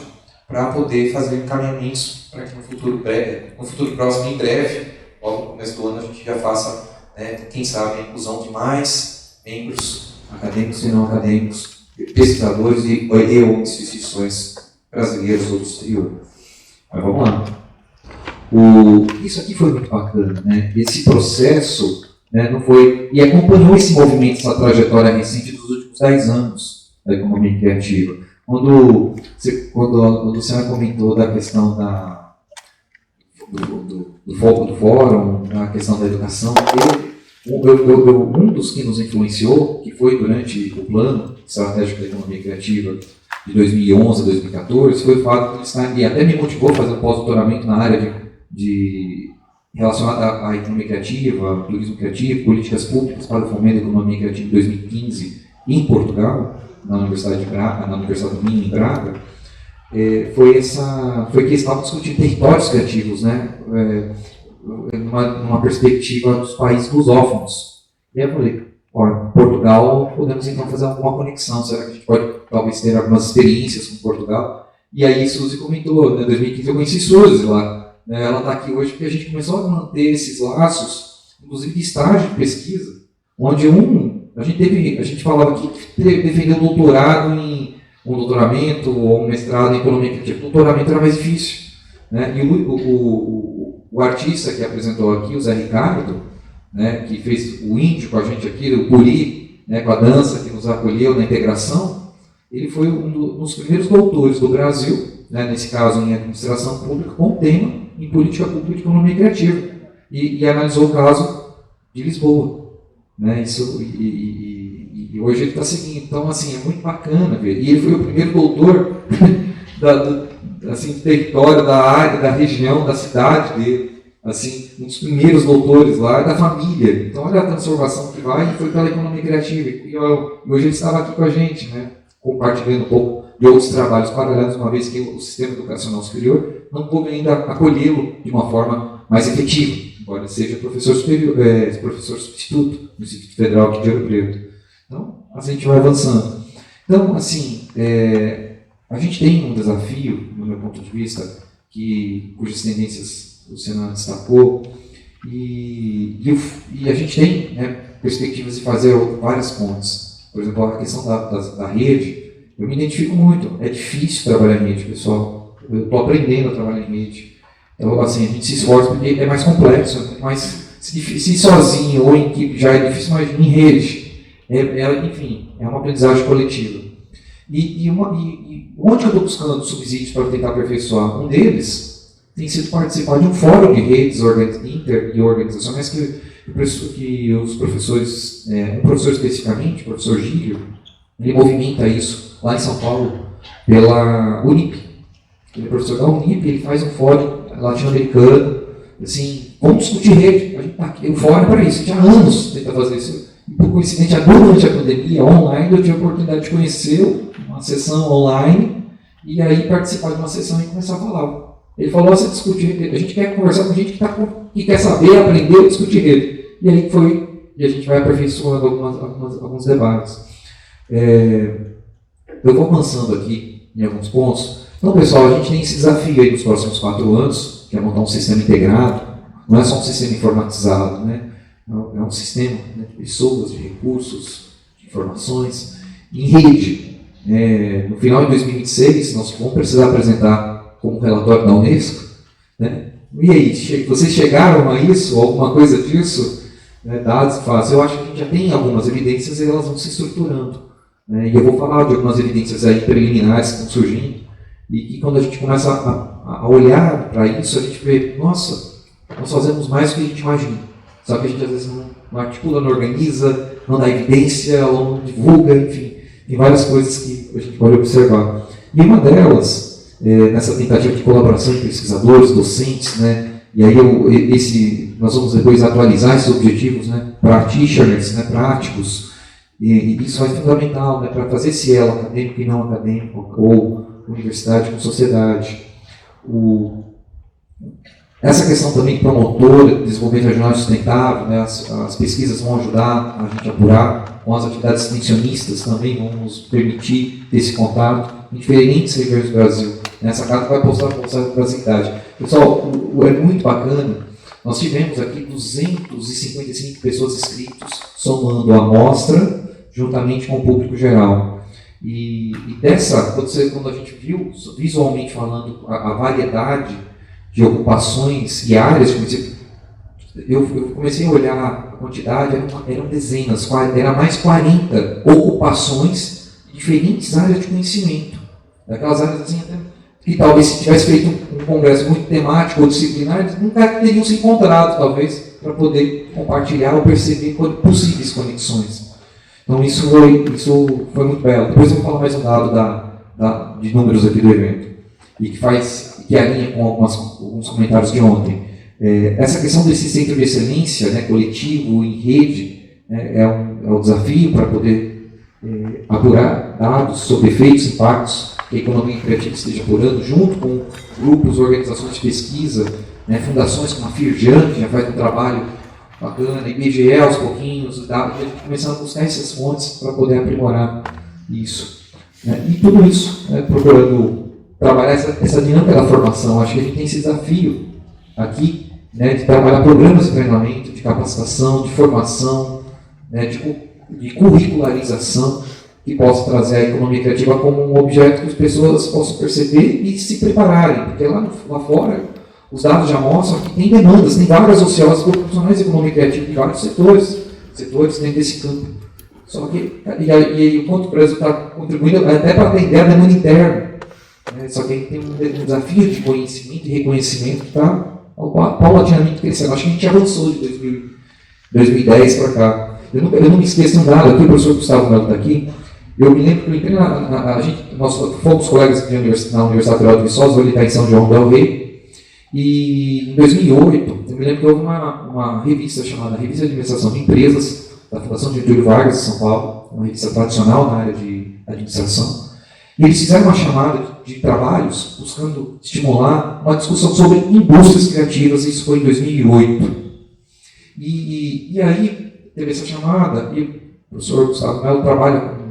para poder fazer encaminhamentos para que no futuro próximo, em breve, logo no começo do ano, a gente já faça, né, quem sabe, a inclusão de mais membros acadêmicos e não acadêmicos, pesquisadores e ou instituições brasileiros ou do exterior. Mas vamos lá. Isso aqui foi muito bacana, né? Esse processo, né, não foi, e acompanhou esse movimento, essa trajetória recente dos últimos 10 anos da economia criativa. Quando a Luciana comentou da questão do foco do fórum, da questão da educação, um dos que nos influenciou, que foi durante o plano estratégico da economia criativa de 2011 a 2014, foi o fato de e até me motivou a fazer um pós-doutoramento na área relacionada à economia criativa, turismo criativo, políticas públicas para o fomento da economia criativa em 2015 em Portugal, na Universidade do Minho, em Braga. Foi que estavam discutindo territórios criativos, né, numa perspectiva dos países lusófonos. E aí eu falei, Portugal, podemos então fazer alguma conexão, será que a gente pode talvez ter algumas experiências com Portugal? E aí Suzy comentou, em 2015 eu conheci Suzy lá, né, ela está aqui hoje porque a gente começou a manter esses laços, inclusive de estágio de pesquisa, onde a gente falava que defender um doutorado um doutoramento ou um mestrado em economia criativa, o doutoramento era mais difícil, né? E o artista que apresentou aqui, o Zé Ricardo, né, que fez o índio com a gente aqui, o Puri, né, com a dança que nos acolheu na integração, ele foi um dos primeiros doutores do Brasil, né, nesse caso em administração pública, com o tema em política pública de economia criativa, e analisou o caso de Lisboa, né, e hoje ele está seguindo. Então, assim, é muito bacana ver. E ele foi o primeiro doutor do território, da área, da região, da cidade dele. Assim, um dos primeiros doutores lá, da família. Então, olha a transformação que vai, e foi pela economia criativa. E hoje ele estava aqui com a gente, né, compartilhando um pouco de outros trabalhos paralelos, uma vez que o sistema educacional superior não pôde ainda acolhê-lo de uma forma mais efetiva, embora seja professor substituto no Instituto Federal aqui de Ouro Preto. Então, a gente vai avançando. Então, assim, a gente tem um desafio, no meu ponto de vista, cujas tendências o Senado destacou, e a gente tem, né, perspectivas de fazer várias pontes. Por exemplo, a questão da rede, eu me identifico muito. É difícil trabalhar em rede, pessoal. Eu estou aprendendo a trabalhar em rede. Então, assim, a gente se esforça porque é mais complexo, é muito mais. Se sozinho ou em equipe já é difícil, mas em rede, enfim, é uma aprendizagem coletiva. E onde eu estou buscando subsídios para tentar aperfeiçoar? Um deles tem sido participar de um fórum de redes inter e organizacionais que os professores, um professor especificamente, o professor Gílio, ele movimenta isso lá em São Paulo, pela Unip. Ele é professor da Unip, ele faz um fórum latino-americano, assim, vamos discutir rede. A gente tá aqui, o fórum é para isso, a gente há anos tenta fazer isso. E por coincidência, durante a pandemia, online, eu tive a oportunidade de conhecer uma sessão online e aí participar de uma sessão e começar a falar. Ele falou, você discutir rede, a gente quer conversar com gente que quer saber, aprender, discutir rede. E aí e a gente vai aperfeiçoando alguns debates. Eu vou avançando aqui em alguns pontos. Então, pessoal, a gente tem esse desafio aí nos próximos 4 anos, que é montar um sistema integrado. Não é só um sistema informatizado, né? É um sistema, né, de pessoas, de recursos, de informações, em rede. no final de 2026, nós vamos precisar apresentar como relatório da Unesco, né? E aí, vocês chegaram a isso, alguma coisa disso, né, dados e fatos? Eu acho que a gente já tem algumas evidências e elas vão se estruturando, né? E eu vou falar de algumas evidências aí preliminares que estão surgindo, e que quando a gente começa a olhar para isso, a gente vê, nossa, nós fazemos mais do que a gente imagina. Só que a gente às vezes não articula, não organiza, não dá evidência, ou não divulga, enfim, tem várias coisas que a gente pode observar. E uma delas, nessa tentativa de colaboração entre pesquisadores, docentes, né, e aí nós vamos depois atualizar esses objetivos, né, practitioners, né, práticos, e isso é fundamental, né, para fazer esse elo acadêmico e não acadêmico, ou universidade com sociedade. Essa questão também promotora de desenvolvimento regional sustentável, né, as pesquisas vão ajudar a gente a apurar, com as atividades extensionistas também vão nos permitir ter esse contato em diferentes regiões do Brasil. Essa carta vai postar para a cidade. Pessoal, é muito bacana, nós tivemos aqui 255 pessoas inscritas, somando a amostra, juntamente com o público geral. E quando a gente viu, visualmente falando, a variedade de ocupações e áreas, eu comecei a olhar a quantidade, eram dezenas, era mais 40 ocupações de diferentes áreas de conhecimento. Daquelas áreas assim, que talvez se tivesse feito um congresso muito temático ou disciplinar, eles nunca teriam se encontrado, talvez, para poder compartilhar ou perceber possíveis conexões. Então isso foi muito belo. Depois eu vou falar mais um dado de números aqui do evento, e que alinha com alguns comentários de ontem. Essa questão desse centro de excelência, né, coletivo, em rede, é um desafio para poder apurar dados sobre efeitos e impactos que a economia criativa esteja apurando, junto com grupos, organizações de pesquisa, né, fundações como a Firjan, que já faz um trabalho bacana, IBGE aos pouquinhos, e a gente começando a buscar essas fontes para poder aprimorar isso. E tudo isso, né, procurando trabalhar essa dinâmica da formação. Acho que a gente tem esse desafio aqui, né, de trabalhar programas de treinamento, de capacitação, de formação, né, de curricularização, que possa trazer a economia criativa como um objeto que as pessoas possam perceber e se prepararem, porque lá fora os dados já mostram que tem demandas, tem vagas ociosas para profissionais de economia criativa de vários setores dentro desse campo. Só que, e aí o quanto o Brasil está contribuindo até para atender a demanda interna. Né? Só que aí tem um desafio de conhecimento e reconhecimento que está paulatinamente crescendo. Acho que a gente avançou de 2010 para cá. Eu não me esqueço de um dado aqui, o professor Gustavo Melo está aqui. Eu me lembro que eu entrei nós fomos colegas na Universidade Federal de Viçosa, ele está em São João del Rei. E em 2008, eu me lembro que houve uma revista chamada Revista de Administração de Empresas, da Fundação Getúlio Vargas, de São Paulo, uma revista tradicional na área de administração. E eles fizeram uma chamada de trabalhos buscando estimular uma discussão sobre indústrias criativas, e isso foi em 2008. E aí teve essa chamada, e o professor Gustavo Melo trabalha com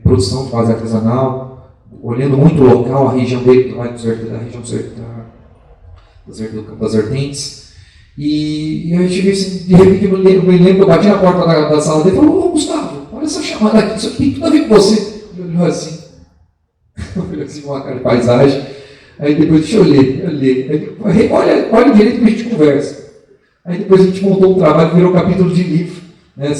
produção de base artesanal, olhando muito o local, a região dele, da região das Vertentes. E eu cheguei assim, de repente eu me lembro, eu bati na porta da sala dele e falei: ô Gustavo, olha essa chamada aqui, isso aqui tem tudo a ver com você. Ele olhou assim, com uma cara de paisagem. Aí depois eu olhei. Olha direito que a gente conversa. Aí depois a gente montou um trabalho que virou um capítulo de livro, né,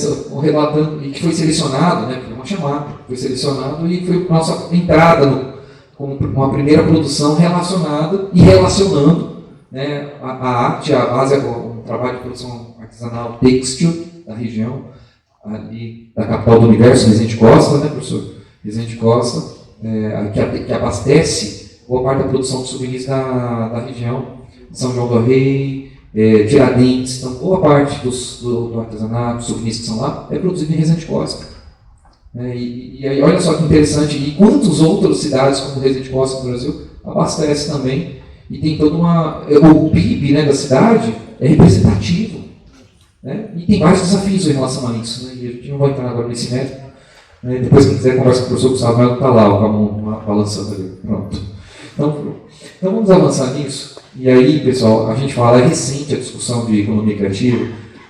relatando, e que foi selecionado, né, foi uma chamada, foi selecionado e foi nossa entrada como uma primeira produção relacionada e relacionando, né, a arte, a base, um trabalho de produção artesanal têxtil da região, ali da capital do universo, Resende Costa, né, professor? Resende Costa, que abastece boa parte da produção de souvenirs da região, São João del Rei, Tiradentes. Então, boa parte do artesanato, dos souvenirs que são lá, é produzido em Resende Costa. E aí, olha só que interessante, e quantas outras cidades como Resende Costa no Brasil abastece também, e tem toda o PIB, né, da cidade é representativo, né, e tem vários desafios em relação a isso, né, e a gente não vai entrar agora nesse método, né, depois quem quiser conversa com o professor Gustavo Melo, está lá, com a mão balançando ali, pronto. Então vamos avançar nisso, e aí, pessoal, a gente fala, é recente a discussão de economia criativa,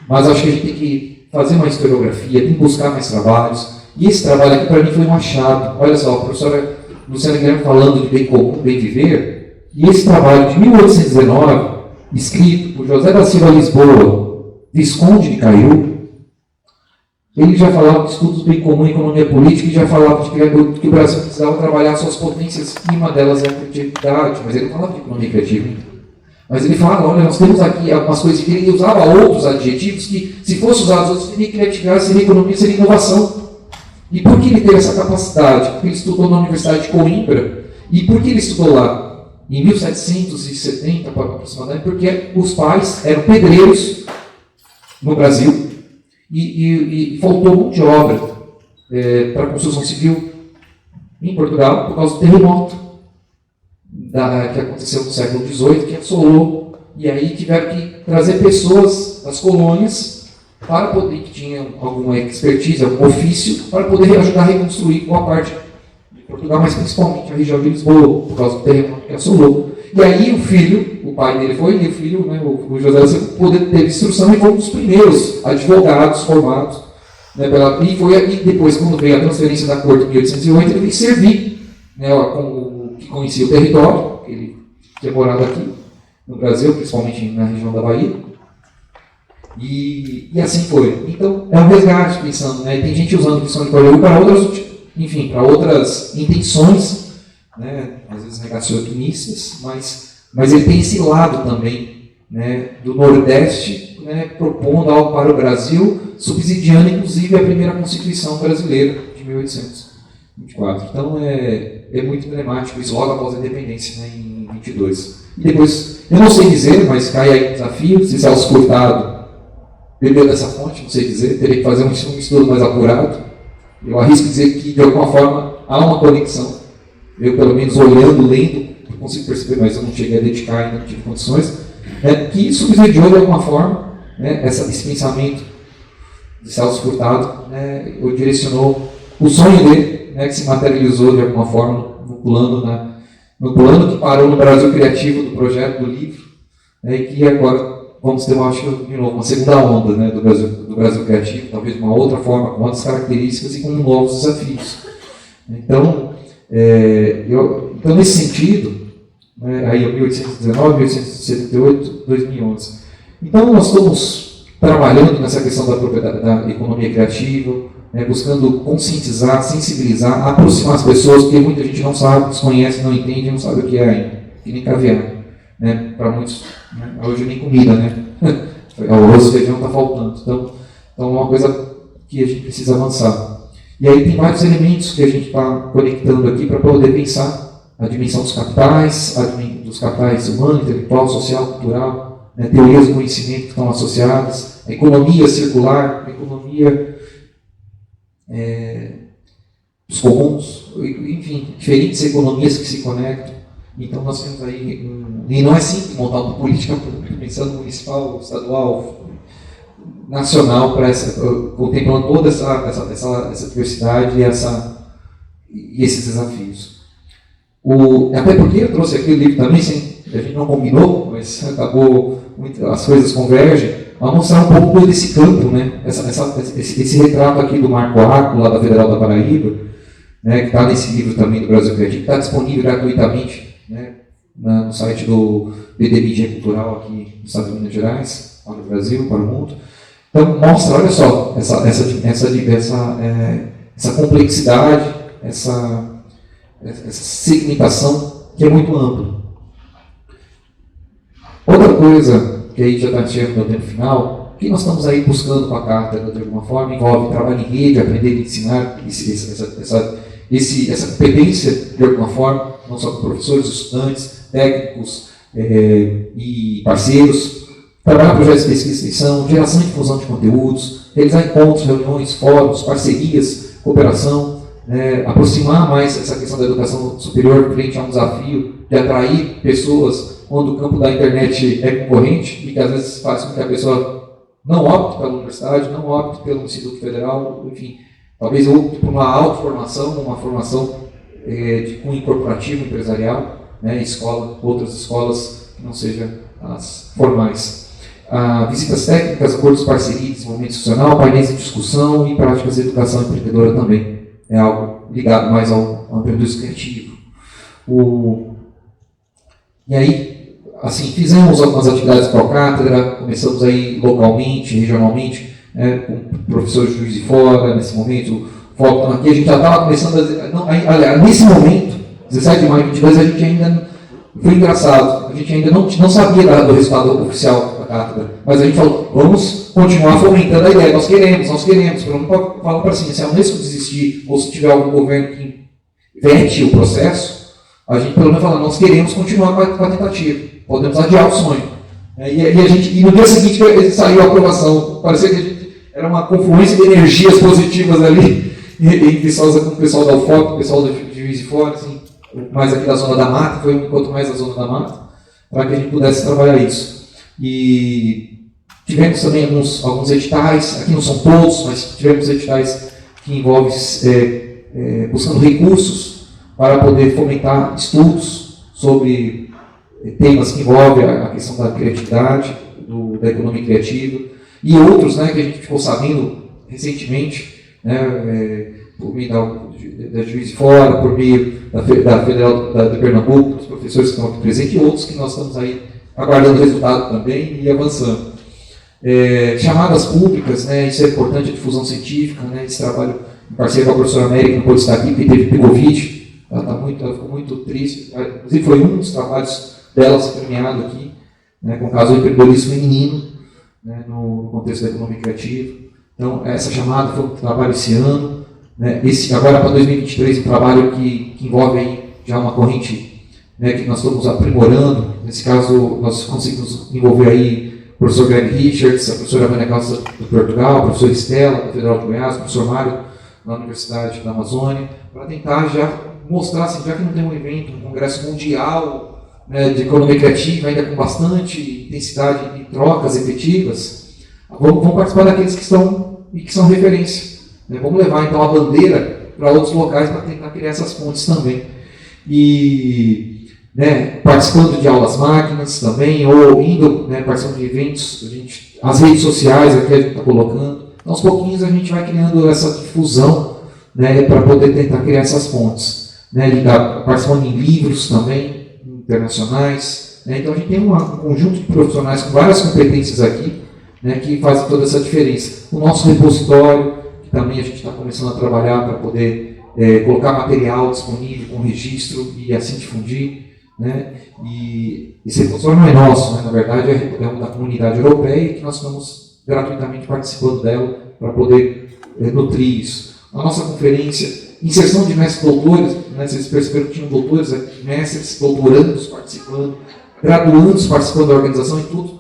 mas acho que a gente tem que fazer uma historiografia, tem que buscar mais trabalhos, E esse trabalho aqui para mim foi um achado. Olha só, a professora Luciana Guilherme falando de bem comum, bem viver, e esse trabalho de 1819, escrito por José da Silva Lisboa, Visconde de Caiú, ele já falava de estudos bem comum em economia política e já falava de que o Brasil precisava trabalhar suas potências, e uma delas é a criatividade, mas ele não falava de economia criativa. Mas ele fala, olha, nós temos aqui algumas coisas que ele usava outros adjetivos que, se fossem usados outros, seria criatividade, seria economia, seria inovação. E por que ele teve essa capacidade? Porque ele estudou na Universidade de Coimbra. E por que ele estudou lá? Em 1770, aproximadamente, porque os pais eram pedreiros no Brasil e faltou mão de obra para a construção civil em Portugal por causa do terremoto que aconteceu no século XVIII, que assolou, e aí tiveram que trazer pessoas das colônias para poder, que tinham alguma expertise, algum ofício, para poder ajudar a reconstruir boa parte de Portugal, mas principalmente a região de Lisboa, por causa do terremoto que assolou. E aí o filho, o pai dele foi, e o filho, né, o José da Silva, poder ter instrução e foi um dos primeiros advogados formados. Né, e depois, quando veio a transferência da corte em 1808, ele veio servir, né, que conhecia o território, ele tinha morado aqui no Brasil, principalmente na região da Bahia, e assim foi. Então, é um resgate pensando, né? Tem gente usando Visconde de Caiú para outras, enfim, para outras intenções, né? Às vezes negacionistas, mas ele tem esse lado também, né? Do Nordeste, né? Propondo algo para o Brasil, subsidiando inclusive a primeira Constituição brasileira de 1824. Então, é muito emblemático isso, logo após a independência, né? Em 22. E depois, eu não sei dizer, mas cai aí um desafio, se Celso Furtado bebeu dessa fonte, não sei dizer, teria que fazer um estudo mais apurado. Eu arrisco dizer que, de alguma forma, há uma conexão. Eu, pelo menos, olhando, lendo, eu consigo perceber, mas eu não cheguei a dedicar, ainda não tive condições, que subsidiou, de alguma forma, né, esse pensamento de Celso Furtado, né, direcionou o sonho dele, né, que se materializou, de alguma forma, no plano que parou no Brasil Criativo do projeto, do livro, né, e que agora vamos ter, acho que, de novo, uma segunda onda, né, do Brasil Criativo, talvez uma outra forma, com outras características e com novos desafios. Então, então nesse sentido, né, aí 1819, 1878, 2011. Então, nós estamos trabalhando nessa questão da economia criativa, né, buscando conscientizar, sensibilizar, aproximar as pessoas, porque muita gente não sabe, desconhece, não entende, não sabe o que é ainda, que nem caviar. Né, para muitos, né, hoje nem comida, né? O arroz e feijão está faltando. Então é uma coisa que a gente precisa avançar. E aí tem vários elementos que a gente está conectando aqui para poder pensar a dimensão dos capitais humano, intelectual, social, cultural, né, teorias do conhecimento que estão associadas, a economia circular, a economia dos comuns, enfim, diferentes economias que se conectam. Então nós temos aí, e não é simples montar uma política pública, pensando municipal, estadual, nacional, contemplando toda essa diversidade e esses desafios. Até porque eu trouxe aqui o livro também, a gente não combinou, mas acabou, as coisas convergem, a mostrar um pouco desse campo, né? Esse retrato aqui do Marco Arco, lá da Federal da Paraíba, né, que está nesse livro também do Brasil Criativo, está disponível gratuitamente, né, no site do BDBG Cultural aqui no estado de Minas Gerais, para o Brasil, para o mundo. Então mostra, olha só, essa complexidade, essa segmentação que é muito ampla. Outra coisa, que aí já está chegando no tempo final, que nós estamos aí buscando com a cátedra de alguma forma, envolve trabalho em rede, aprender e ensinar, essa competência de alguma forma, não só com professores, estudantes, técnicos e parceiros, trabalhar projetos de pesquisa e extensão, geração e difusão de conteúdos, realizar encontros, reuniões, fóruns, parcerias, cooperação, aproximar mais essa questão da educação superior frente a um desafio de atrair pessoas quando o campo da internet é concorrente e que às vezes faz com que a pessoa não opte pela universidade, não opte pelo Instituto Federal, enfim, talvez opte por uma autoformação, uma formação de cunho corporativo, empresarial, né, outras escolas que não sejam as formais. visitas técnicas, acordos de parceria e desenvolvimento institucional, painéis de discussão e práticas de educação empreendedora também. É algo ligado mais ao empreendedorismo criativo. E aí, assim, fizemos algumas atividades para a cátedra, começamos aí localmente, regionalmente, com professores de Juiz de Fora, nesse momento, foco aqui, a gente já estava começando nesse momento, 17 de maio de 2022, a gente ainda, foi engraçado, a gente ainda não sabia do resultado oficial da cátedra, mas a gente falou, vamos continuar fomentando a ideia, nós queremos, fala para assim, se a Unesco desistir, ou se tiver algum governo que vete o processo, a gente pelo menos fala, nós queremos continuar com a tentativa, podemos adiar o sonho. E no dia seguinte saiu a aprovação, parecia que era uma confluência de energias positivas ali, em Viçosa com o pessoal da UFOP, o pessoal de Juiz de Fora, assim, mais aqui da Zona da Mata, foi um encontro mais da Zona da Mata, para que a gente pudesse trabalhar isso. E tivemos também alguns editais, aqui não são todos, mas tivemos editais que envolvem buscando recursos para poder fomentar estudos sobre temas que envolvem a questão da criatividade, da economia criativa, e outros, né, que a gente ficou sabendo recentemente, né, por meio da Juiz de Fora, por meio da Federal de Pernambuco, dos professores que estão aqui presentes, e outros que nós estamos aí aguardando o resultado também e avançando. Chamadas públicas, né, isso é importante, a difusão científica, né, esse trabalho em parceria com a professora América, não pôde estar aqui porque teve Covid, ela ficou muito triste, inclusive foi um dos trabalhos dela ser premiado aqui, né, com o caso do empreendedorismo feminino, né, no contexto da economia criativa. Então, essa chamada foi um trabalho esse ano, né, agora para 2023, um trabalho que envolve aí já uma corrente, né, que nós estamos aprimorando. Nesse caso, nós conseguimos envolver aí o professor Greg Richards, a professora Maria Calça do Portugal, a professora Estela, da Federal de Goiás, o professor Mário, na Universidade da Amazônia, para tentar já mostrar, assim, já que não tem um evento, um congresso mundial, né, de economia criativa, ainda com bastante intensidade e trocas efetivas, vamos participar daqueles que são referência. Né? Vamos levar, então, a bandeira para outros locais para tentar criar essas pontes também. E, né, participando de aulas máquinas também, ou indo, né, participando de eventos, as redes sociais aqui a gente está colocando. Então, aos pouquinhos a gente vai criando essa difusão, né, para poder tentar criar essas pontes. Né, participando em livros também, internacionais. Né, então, a gente tem um conjunto de profissionais com várias competências aqui, né, que fazem toda essa diferença. O nosso repositório, que também a gente está começando a trabalhar para poder colocar material disponível com registro e assim difundir. Né, e esse repositório não é nosso, né, na verdade é da comunidade europeia, que nós estamos gratuitamente participando dela para poder nutrir isso. A nossa conferência, inserção de mestres doutores, né, vocês perceberam que tinham doutores, mestres, doutorandos participando, graduandos participando da organização e tudo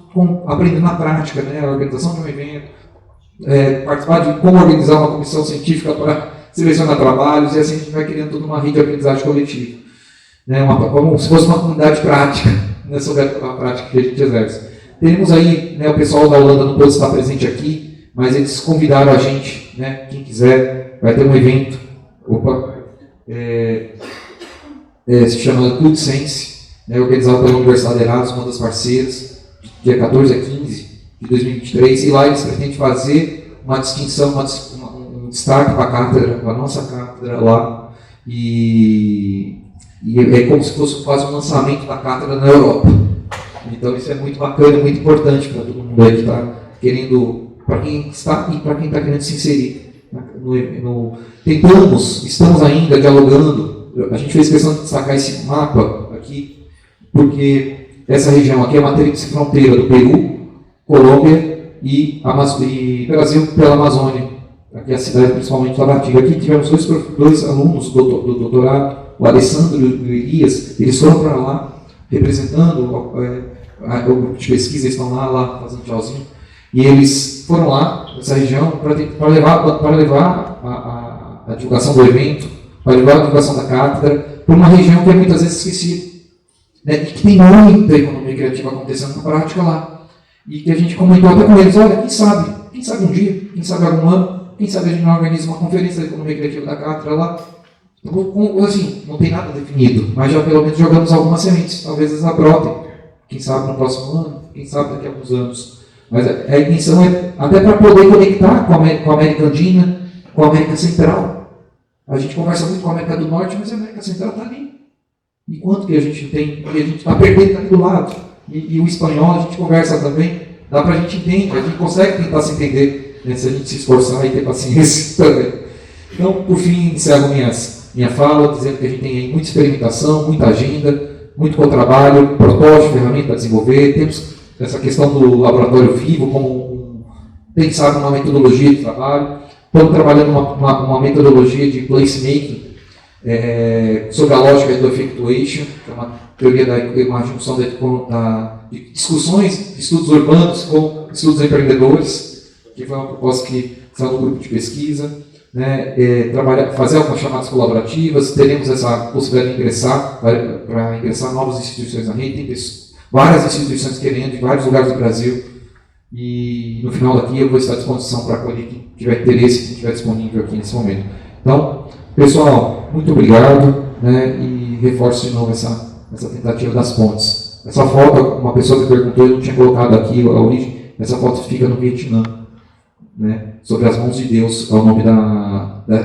aprendendo na prática, né, a organização de um evento, participar de como organizar uma comissão científica para selecionar trabalhos, e assim a gente vai criando toda uma rede de aprendizagem coletiva. Né, como se fosse uma comunidade prática, né, sobre a prática que a gente exerce. Temos aí, né, o pessoal da Holanda não pôde estar presente aqui, mas eles convidaram a gente, né, quem quiser, vai ter um evento, se chama Good Sense, né, organizado pela Universidade de Erasmus, uma das parceiras, dia 14 a 15 de 2023, e lá eles pretendem fazer uma distinção, um destaque para a cátedra, para a nossa cátedra lá, e é como se fosse quase um lançamento da cátedra na Europa. Então isso é muito bacana, muito importante para todo mundo aí que está querendo, para quem está e para quem está querendo se inserir. Estamos ainda dialogando, a gente fez questão de destacar esse mapa aqui, porque essa região aqui é uma tríplice fronteira do Peru, Colômbia e Brasil pela Amazônia. Aqui a cidade principalmente Tabatinga. Aqui tivemos dois alunos do doutorado, o Alessandro e o Elias, eles foram para lá, representando o grupo de pesquisa, eles estão lá fazendo tchauzinho, e eles foram lá, nessa região, para levar a divulgação do evento, para levar a divulgação da cátedra, para uma região que é muitas vezes esquecida, né, e que tem muita economia criativa acontecendo na prática lá, e que a gente comentou até com eles, olha, quem sabe um dia, quem sabe algum ano, quem sabe a gente não organiza uma conferência da economia criativa da cátedra lá, assim, não tem nada definido, mas já pelo menos jogamos algumas sementes, talvez elas brotem, quem sabe no próximo ano, quem sabe daqui a alguns anos. Mas a intenção é até para poder conectar com a América Andina, com a América Central. A gente conversa muito com a América do Norte, mas a América Central está ali. Enquanto que a gente tem, e a gente está perdendo ali do lado. E o espanhol a gente conversa também, dá para a gente entender, a gente consegue tentar se entender, né, se a gente se esforçar e ter paciência também. Então, por fim, encerro minha fala, dizendo que a gente tem aí muita experimentação, muita agenda, muito trabalho, protótipo, ferramenta para desenvolver. Temos essa questão do laboratório vivo, como pensar numa metodologia de trabalho. Estamos trabalhando uma metodologia de placemaking sobre a lógica do effectuation, que é uma teoria uma junção de discussões de estudos urbanos com estudos empreendedores, que foi uma proposta que saiu do grupo de pesquisa. Né, fazer algumas chamadas colaborativas, teremos essa possibilidade de ingressar, para ingressar novas instituições na rede, tem várias instituições querendo, em vários lugares do Brasil, e no final daqui eu vou estar à disposição para acolher quem tiver interesse, quem estiver disponível aqui nesse momento. Então, pessoal, muito obrigado, né, e reforço de novo essa tentativa das pontes. Essa foto, uma pessoa que perguntou, eu não tinha colocado aqui a origem, essa foto fica no Vietnã. Né, sobre as mãos de Deus, é o nome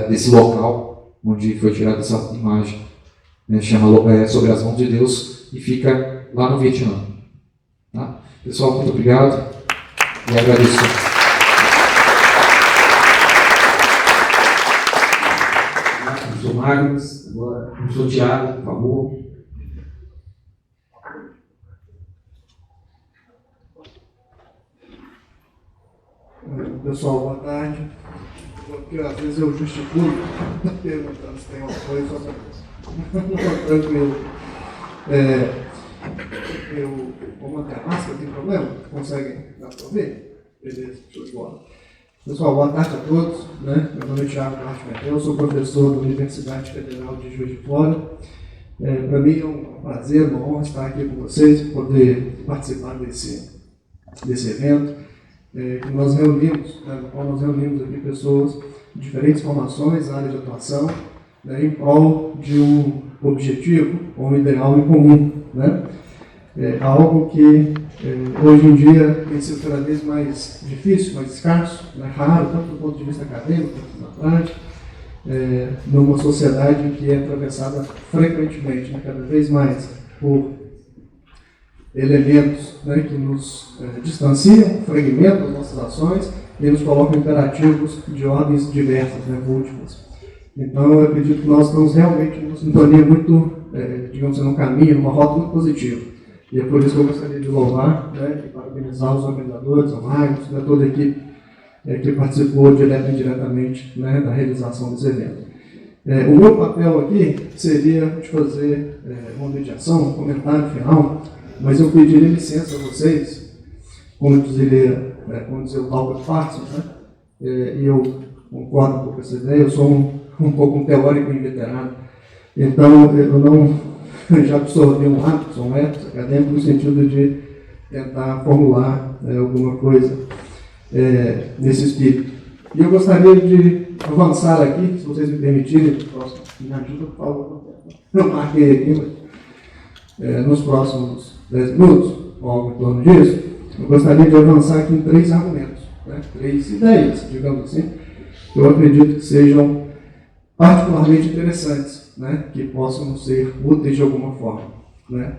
desse local onde foi tirada essa imagem. Né, chama Sobre as Mãos de Deus e fica lá no Vietnã. Tá? Pessoal, muito obrigado e agradeço. Professor Magnus, agora professor Tiago, por favor. Pessoal, boa tarde. Porque às vezes eu gesticulo perguntando se tem uma coisa, só para tranquilo. Eu vou manter a máscara, tem problema? Conseguem dar para ouvir? Beleza, show de bola. Pessoal, boa tarde a todos. Né? Meu nome é Thiago Duarte Metel, sou professor da Universidade Federal de Juiz de Fora. Para mim é um prazer, uma honra estar aqui com vocês, poder participar desse evento. Que nós reunimos, né, no qual nós reunimos aqui pessoas de diferentes formações, áreas de atuação, né, em prol de um objetivo ou um ideal em comum. Né? Algo que hoje em dia tem sido cada vez mais difícil, mais escasso, né, raro, tanto do ponto de vista acadêmico quanto na prática, numa sociedade que é atravessada frequentemente, né, cada vez mais por elementos, né, que nos distanciam, fragmentam as nossas ações e nos colocam imperativos de ordens diversas, né, múltiplas. Então, eu acredito que nós estamos realmente numa sintonia muito, digamos assim, num caminho, numa rota muito positiva. E é por isso que eu gostaria de louvar, né, e parabenizar os organizadores, a Magnus, né, toda a equipe que participou direto e indiretamente, né, da realização desse evento. O meu papel aqui seria de fazer uma mediação, um comentário final, mas eu pediria licença a vocês, como dizia o Albert Parkinson, né? E eu concordo um pouco com essa ideia, eu sou um pouco um teórico inveterado, então eu não já absorvi um hábito, sou um ethos acadêmico, no sentido de tentar formular alguma coisa nesse espírito. E eu gostaria de avançar aqui, se vocês me permitirem, me ajuda, por favor, eu marquei aqui, mas nos próximos 10 minutos, ou algo em torno disso, eu gostaria de avançar aqui em 3 argumentos, né? 3 ideias, digamos assim, que eu acredito que sejam particularmente interessantes, né? Que possam ser úteis de alguma forma. Né?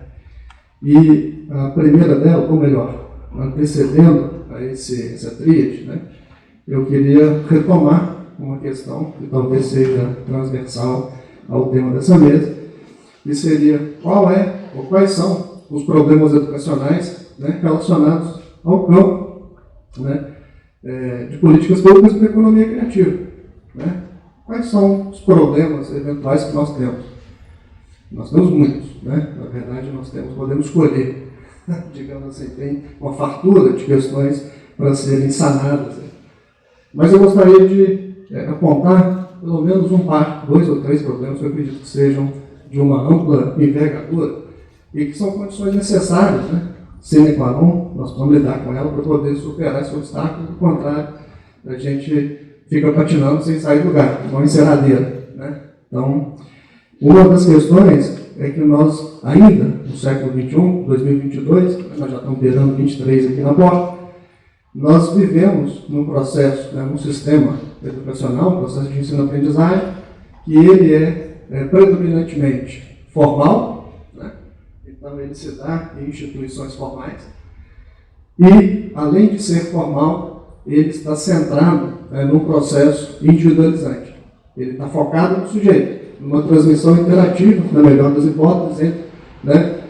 E a primeira dela, ou melhor, antecedendo a essa tríade, né? Eu queria retomar uma questão que talvez seja transversal ao tema dessa mesa, e seria quais são os problemas educacionais, né, relacionados ao campo, né, de políticas públicas para a economia criativa. Né? Quais são os problemas eventuais que nós temos? Nós temos muitos, né? Na verdade podemos escolher, digamos assim, tem uma fartura de questões para serem sanadas. Né? Mas eu gostaria de apontar pelo menos 2 ou 3 problemas que eu acredito que sejam de uma ampla envergadura e que são condições necessárias, né? Sine qua non, nós vamos lidar com ela para poder superar esse obstáculo, do contrário, a gente fica patinando sem sair do lugar, uma enceradeira. Né? Então, uma das questões é que nós ainda, no século XXI, 2022, nós já estamos beirando 23 aqui na porta, nós vivemos num processo, num sistema educacional, um processo de ensino-aprendizagem, que ele é predominantemente formal, né? Então ele se dá em instituições formais, e, além de ser formal, ele está centrado num processo individualizante. Ele está focado no sujeito, numa transmissão interativa, na melhor das hipóteses, entre, né,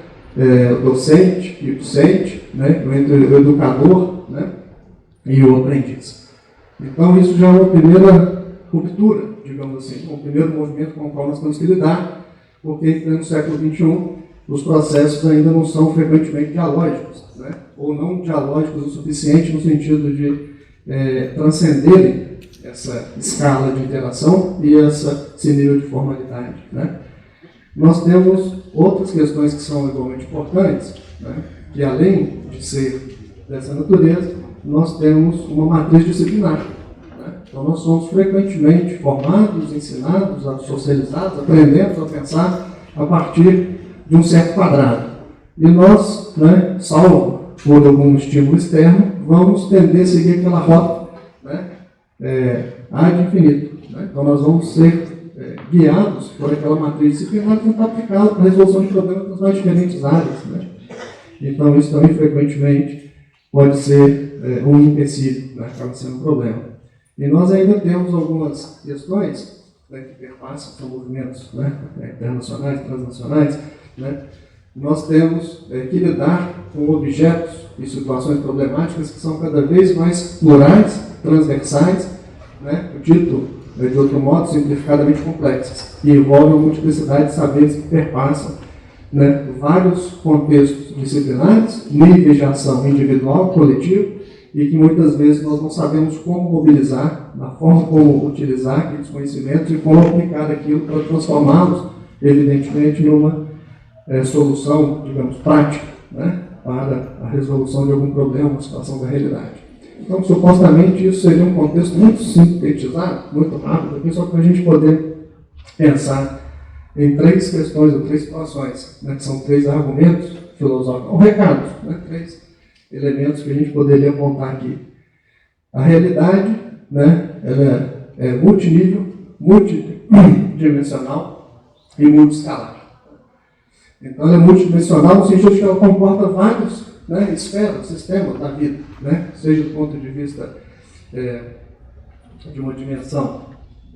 o docente e o docente, né, entre o educador, né, e o aprendiz. Então, isso já é uma primeira ruptura, digamos assim, um primeiro movimento com o qual nós temos que lidar, porque no século XXI os processos ainda não são frequentemente dialógicos, né, ou não dialógicos o suficiente no sentido de transcenderem essa escala de interação e esse nível de formalidade, né. Nós temos outras questões que são igualmente importantes, né, que além de ser dessa natureza, nós temos uma matriz disciplinar. Né? Então nós somos frequentemente formados, ensinados, socializados, aprendemos a pensar a partir de um certo quadrado. E nós, né, salvo por algum estímulo externo, vamos tender a seguir aquela rota, né, ad infinito. Né? Então nós vamos ser guiados por aquela matriz disciplinar e tentar aplicá-la para a resolução de problemas nas mais diferentes áreas. Né? Então, isso também frequentemente pode ser um empecilho, né? Acaba sendo um problema. E nós ainda temos algumas questões, né, que perpassam são movimentos, né, internacionais, transnacionais. Né? Nós temos que lidar com objetos e situações problemáticas que são cada vez mais plurais, transversais, né? Dito de outro modo, simplificadamente complexas, e envolvem uma multiplicidade de saberes que perpassam, né, vários contextos disciplinares, níveis de ação individual, coletivo, e que muitas vezes nós não sabemos como mobilizar, na forma como utilizar aqueles conhecimentos e como aplicar aquilo para transformá-los, evidentemente, numa solução, digamos, prática, né, para a resolução de algum problema, uma situação da realidade. Então, supostamente, isso seria um contexto muito sintetizado, muito rápido, aqui, só para a gente poder pensar em três questões ou três situações, né, que são três argumentos filosóficos, ou recados, né, três elementos que a gente poderia apontar aqui. A realidade, né, ela é multinível, multidimensional e multiescalar. Então, ela é multidimensional no sentido de que ela comporta vários, né, esferas, sistemas da vida, né, seja do ponto de vista de uma dimensão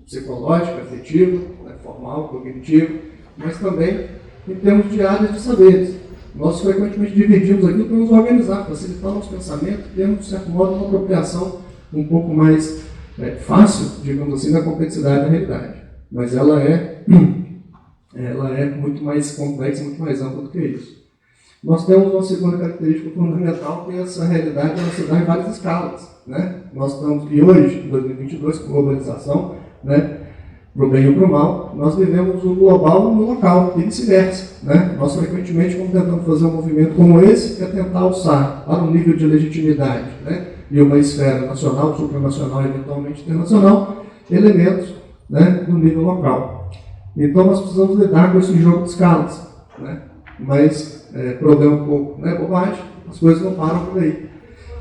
psicológica, afetiva, né, formal, cognitiva, mas também em termos de áreas de saberes. Nós frequentemente dividimos aqui para nos organizar, facilitar o nosso pensamento, termos, de certo modo, uma apropriação um pouco mais fácil, digamos assim, da complexidade da realidade. Mas ela é muito mais complexa, muito mais ampla do que isso. Nós temos uma segunda característica fundamental, que é essa realidade ela se dá em várias escalas. Né? Nós estamos, e hoje, em 2022, com globalização, né, para o bem ou para o mal, nós vivemos o global no local, e vice-versa. Né? Nós, frequentemente, quando tentamos fazer um movimento como esse, é tentar alçar para um nível de legitimidade, né, e uma esfera nacional, supranacional e eventualmente internacional, elementos, né, no nível local. Então, nós precisamos lidar com esse jogo de escalas. Né? Mas, problema um pouco, né, bobagem, as coisas não param por aí.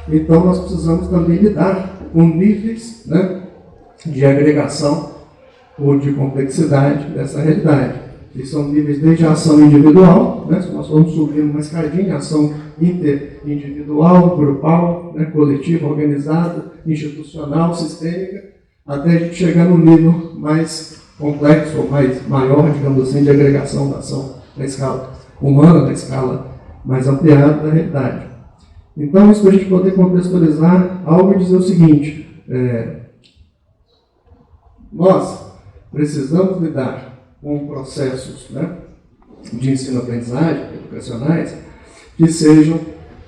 Então, nós precisamos também lidar com níveis, né, de agregação ou de complexidade dessa realidade. E são níveis desde a ação individual, né, se nós formos subindo uma escadinha, ação interindividual, grupal, né, coletiva, organizada, institucional, sistêmica, até a gente chegar no nível mais complexo ou maior, digamos assim, de agregação da ação na escala humana, na escala mais ampliada da realidade. Então, isso para a gente poder contextualizar algo e dizer o seguinte: nós precisamos lidar com processos, né, de ensino-aprendizagem, educacionais, que sejam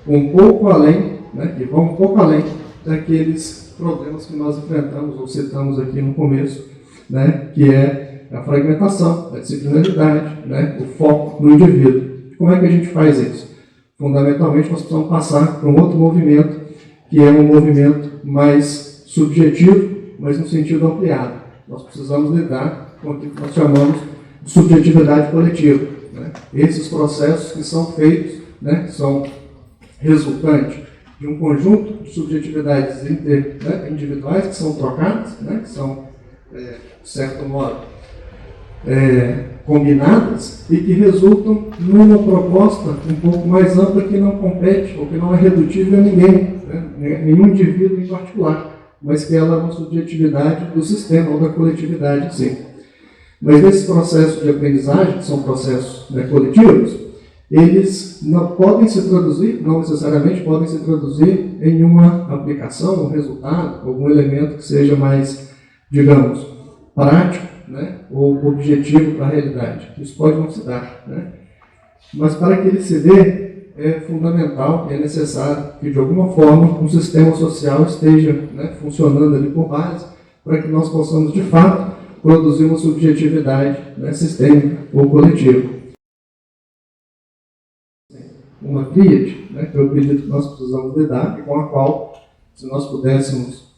um pouco além, né, que vão um pouco além daqueles problemas que nós enfrentamos ou citamos aqui no começo, né, que é a fragmentação, a disciplinaridade, né, o foco no indivíduo. Como é que a gente faz isso? Fundamentalmente, nós precisamos passar para um outro movimento, que é um movimento mais subjetivo, mas no sentido ampliado. Nós precisamos lidar com o que nós chamamos de subjetividade coletiva. Né? Esses processos que são feitos, né, são resultantes de um conjunto de subjetividades individuais que são trocadas, que são, de certo modo, combinadas e que resultam numa proposta um pouco mais ampla que não compete ou que não é redutível a ninguém, nenhum indivíduo em particular, mas que ela é uma subjetividade do sistema ou da coletividade em si. Mas nesses processos de aprendizagem, que são processos coletivos, eles não podem se traduzir, não necessariamente podem se traduzir em uma aplicação, um resultado, algum elemento que seja mais, digamos, prático, ou objetivo para a realidade. Isso pode não se dar. Mas para que ele se dê, é fundamental, é necessário que, de alguma forma, um sistema social esteja funcionando ali por base, para que nós possamos, de fato, produzir uma subjetividade sistêmica ou coletiva. Uma tríade, que eu acredito que nós precisamos lidar e com a qual, se nós pudéssemos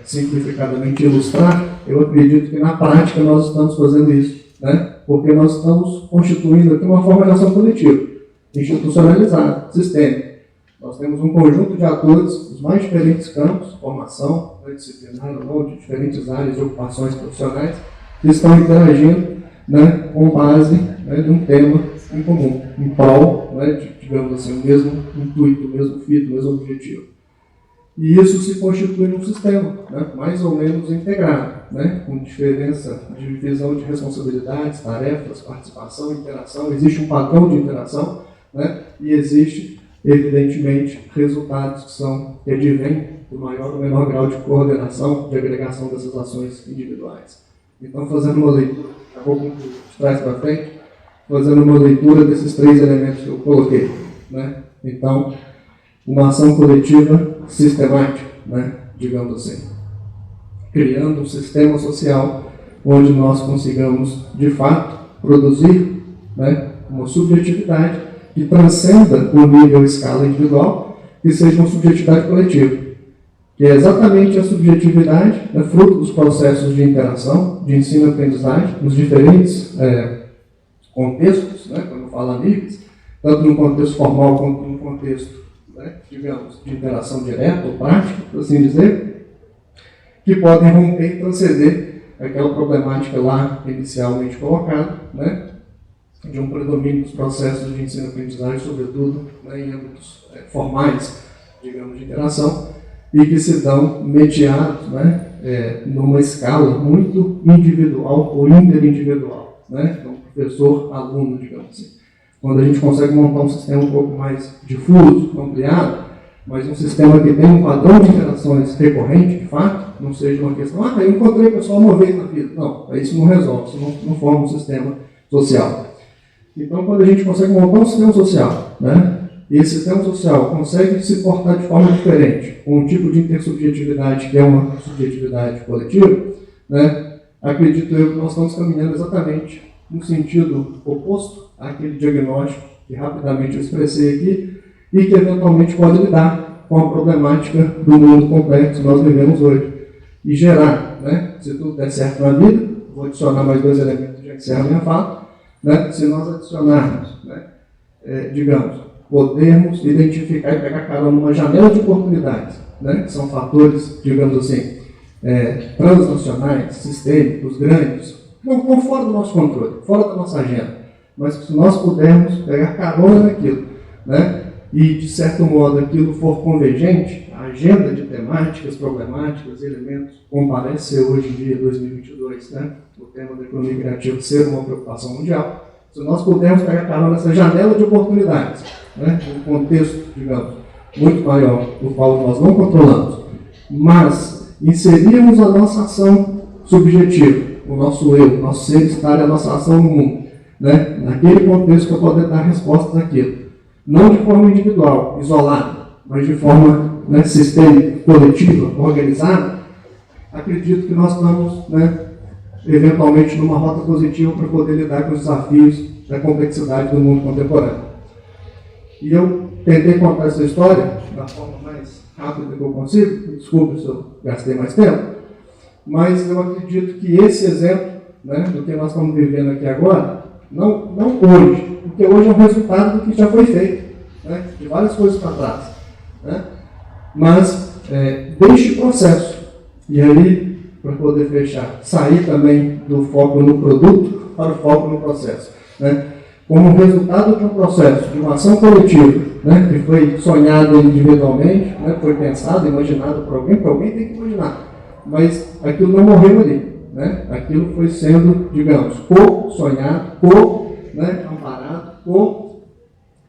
simplificadamente ilustrar, eu acredito que na prática nós estamos fazendo isso, porque nós estamos constituindo aqui uma forma de ação coletiva, institucionalizada, sistêmica. Nós temos um conjunto de atores dos mais diferentes campos, formação, disciplinar ou não, de diferentes áreas de ocupações profissionais, que estão interagindo com base de um tema em comum, em prol, digamos assim, o mesmo intuito, o mesmo fito, o mesmo objetivo. E isso se constitui num sistema, mais ou menos integrado, com diferença de divisão de responsabilidades, tarefas, participação, interação. Existe um padrão de interação, e existe, evidentemente, resultados que advêm do maior ou menor grau de coordenação, de agregação dessas ações individuais. Então, fazendo uma leitura, de trás para frente, fazendo uma leitura desses três elementos que eu coloquei. Então, uma ação coletiva sistemática, digamos assim, criando um sistema social onde nós consigamos, de fato, produzir uma subjetividade que transcenda o nível escala individual e seja uma subjetividade coletiva, que é exatamente a subjetividade fruto dos processos de interação, de ensino e aprendizagem, nos diferentes contextos, quando falo níveis, tanto no contexto formal quanto no contexto, digamos, de interação direta ou prática, por assim dizer, que podem romper e transcender aquela problemática lá inicialmente colocada, de um predomínio dos processos de ensino e aprendizagem, sobretudo em âmbitos formais, digamos, de interação, e que se dão mediados numa escala muito individual ou interindividual, então, professor-aluno, digamos assim. Quando a gente consegue montar um sistema um pouco mais difuso, ampliado, mas um sistema que tem um padrão de interações recorrente, de fato, não seja uma questão, eu encontrei o pessoal uma vez na vida. Não, isso não resolve, isso não forma um sistema social. Então, quando a gente consegue montar um sistema social, e esse sistema social consegue se portar de forma diferente, com um tipo de intersubjetividade que é uma subjetividade coletiva, acredito eu que nós estamos caminhando exatamente no sentido oposto àquele diagnóstico que rapidamente eu expressei aqui e que eventualmente pode lidar com a problemática do mundo complexo que nós vivemos hoje e gerar, se tudo der certo na vida, vou adicionar mais dois elementos de encerrar a minha fala, se nós adicionarmos, digamos, podermos identificar e pegar carona numa janela de oportunidades, que são fatores, digamos assim, transnacionais, sistêmicos, grandes, não estão fora do nosso controle, fora da nossa agenda, mas se nós pudermos pegar carona naquilo, e de certo modo aquilo for convergente, a agenda de temáticas, problemáticas, elementos, como parece ser hoje em dia, 2022, o tema da economia criativa ser uma preocupação mundial, se nós pudermos pegar carona nessa janela de oportunidades, um contexto, digamos, muito maior, do qual nós não controlamos, mas inserirmos a nossa ação subjetiva, o nosso eu, o nosso ser estar e a nossa ação no mundo, naquele contexto para poder dar respostas àquilo. Não de forma individual, isolada, mas de forma sistêmica, coletiva, organizada, acredito que nós estamos, eventualmente, numa rota positiva para poder lidar com os desafios da complexidade do mundo contemporâneo. E eu tentei contar essa história da forma mais rápida que eu consigo, desculpe se eu gastei mais tempo, mas eu acredito que esse exemplo do que nós estamos vivendo aqui agora, não hoje, porque hoje é um resultado do que já foi feito, de várias coisas para trás. né? Mas deste processo, e aí, para poder fechar, sair também do foco no produto para o foco no processo, né? Como resultado de um processo, de uma ação coletiva, né, que foi sonhado individualmente, né, foi pensado, imaginado por alguém tem que imaginar, mas aquilo não morreu ali, né? Aquilo foi sendo, digamos, co-sonhado, amparado,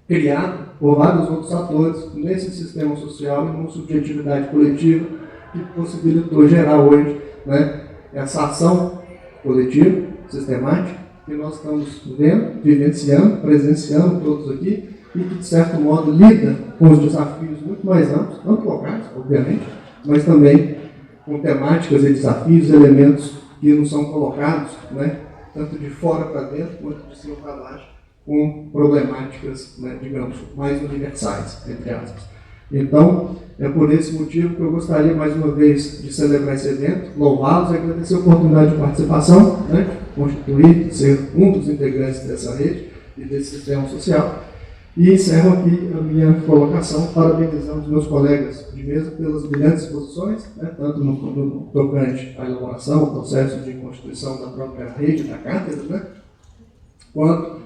criado por vários outros atores nesse sistema social e numa subjetividade coletiva que possibilitou gerar hoje, né, essa ação coletiva, sistemática, que nós estamos vendo, vivenciando, presenciando todos aqui, e que, de certo modo, lida com os desafios muito mais amplos, tanto locais, obviamente, mas também com temáticas e desafios, elementos que nos são colocados, né, tanto de fora para dentro, quanto de cima para baixo, com problemáticas, né, digamos, mais universais, entre aspas. Então, é por esse motivo que eu gostaria, mais uma vez, de celebrar esse evento, louvá-los e agradecer a oportunidade de participação, né, constituir, ser um dos integrantes dessa rede e desse sistema social. E encerro aqui a minha colocação, parabenizando os meus colegas de mesa pelas brilhantes exposições, né, tanto no tocante à elaboração, ao processo de constituição da própria rede, da cátedra, né, quanto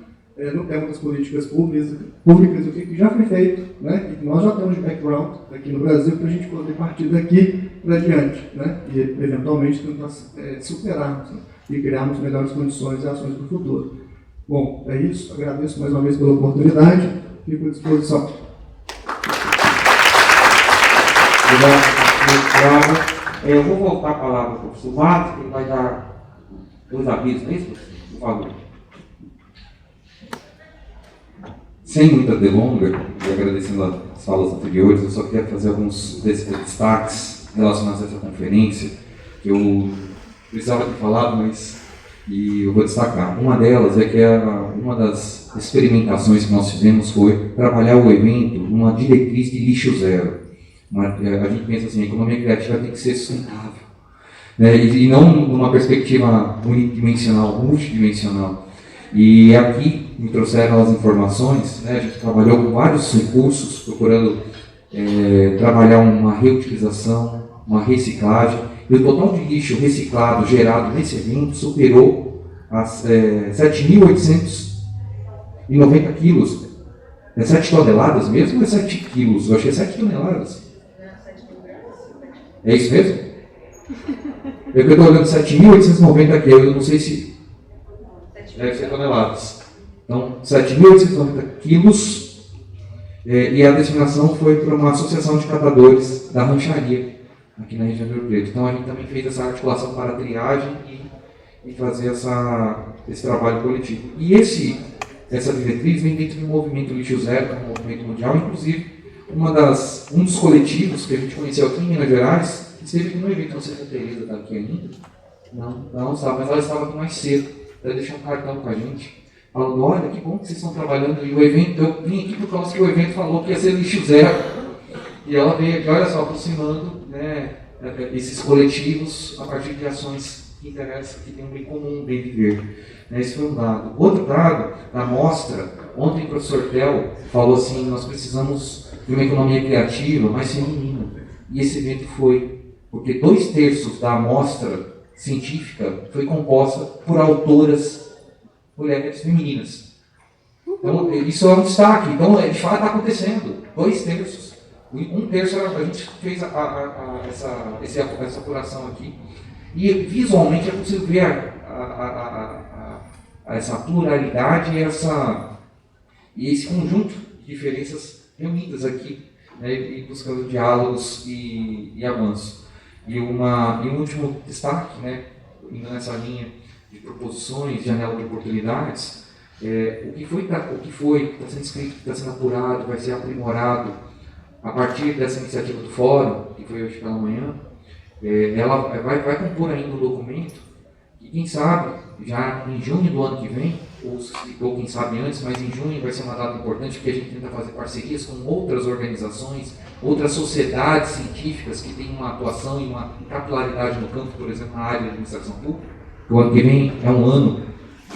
no tema das políticas públicas, o que já foi feito, né, e que nós já temos de background aqui no Brasil, para a gente poder partir daqui para adiante, né, e eventualmente tentar superarmos, né, e criarmos melhores condições e ações para o futuro. Bom, é isso. Agradeço mais uma vez pela oportunidade. Fico à disposição. Obrigado. Eu vou voltar a palavra para o professor Matos, que ele vai dar 2 avisos, não é isso, professor? Por favor. Sem muita delonga, e agradecendo as falas anteriores, eu só queria fazer alguns destaques relacionados a essa conferência, que eu precisava ter falado, mas eu vou destacar. Uma delas é que uma das experimentações que nós fizemos foi trabalhar o evento numa diretriz de lixo zero. A gente pensa assim, a economia criativa tem que ser sustentável, né? E não numa perspectiva unidimensional, multidimensional. E aqui me trouxeram as informações, né? A gente trabalhou com vários recursos, procurando trabalhar uma reutilização, uma reciclagem, e o total de lixo reciclado gerado nesse evento superou as 7.890 quilos. É 7 toneladas mesmo ou é 7 quilos? Eu acho que é 7 toneladas. É isso mesmo? Eu estou olhando 7.890 quilos, eu não sei se deve ser toneladas. Então, 7.890 quilos, e a destinação foi para uma associação de catadores da rancharia, aqui na região de Rio Preto. Então, a gente também fez essa articulação para a triagem e fazer esse trabalho coletivo. E essa diretriz vem dentro do movimento Lixo Zero, que é um movimento mundial. Inclusive, um dos coletivos que a gente conheceu aqui em Minas Gerais, esteve aqui no evento, não sei se a Tereza está aqui ainda, não estava, mas ela estava aqui mais cedo, para deixar um cartão com a gente, falando, olha, que bom que vocês estão trabalhando, e o evento, eu vim aqui por causa que o evento falou que ia ser Lixo Zero, e ela veio aqui, olha só, aproximando, né, esses coletivos a partir de ações que interessam, que tem um bem comum, um bem viver. Esse foi um dado. Outro dado, da mostra, ontem o professor Tel falou assim, nós precisamos de uma economia criativa mais feminina. E esse evento foi, porque 2/3 da amostra científica foi composta por autoras mulheres femininas. Então, isso é um destaque. Então, de fato, está acontecendo. 2/3. 1/3 a gente fez essa apuração aqui. E visualmente é possível ver essa pluralidade e esse conjunto de diferenças reunidas aqui, né, e buscando diálogos e avanço. E um último destaque, né, indo nessa linha de proposições, janela de oportunidades, o que está sendo escrito, que está sendo apurado, vai ser aprimorado a partir dessa iniciativa do Fórum, que foi hoje pela manhã. Ela vai compor ainda um documento e, quem sabe, já em junho do ano que vem, ou quem sabe antes, mas em junho vai ser uma data importante, porque a gente tenta fazer parcerias com outras organizações, outras sociedades científicas que têm uma atuação e uma capilaridade no campo, por exemplo, na área de administração pública. O ano que vem é um ano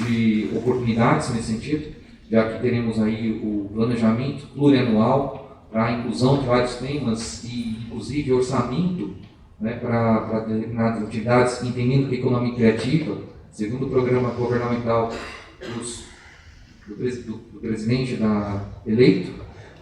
de oportunidades nesse sentido, já que teremos aí o planejamento plurianual para a inclusão de vários temas e, inclusive, orçamento, né, para determinadas atividades, entendendo que a economia criativa, segundo o programa governamental do presidente eleito,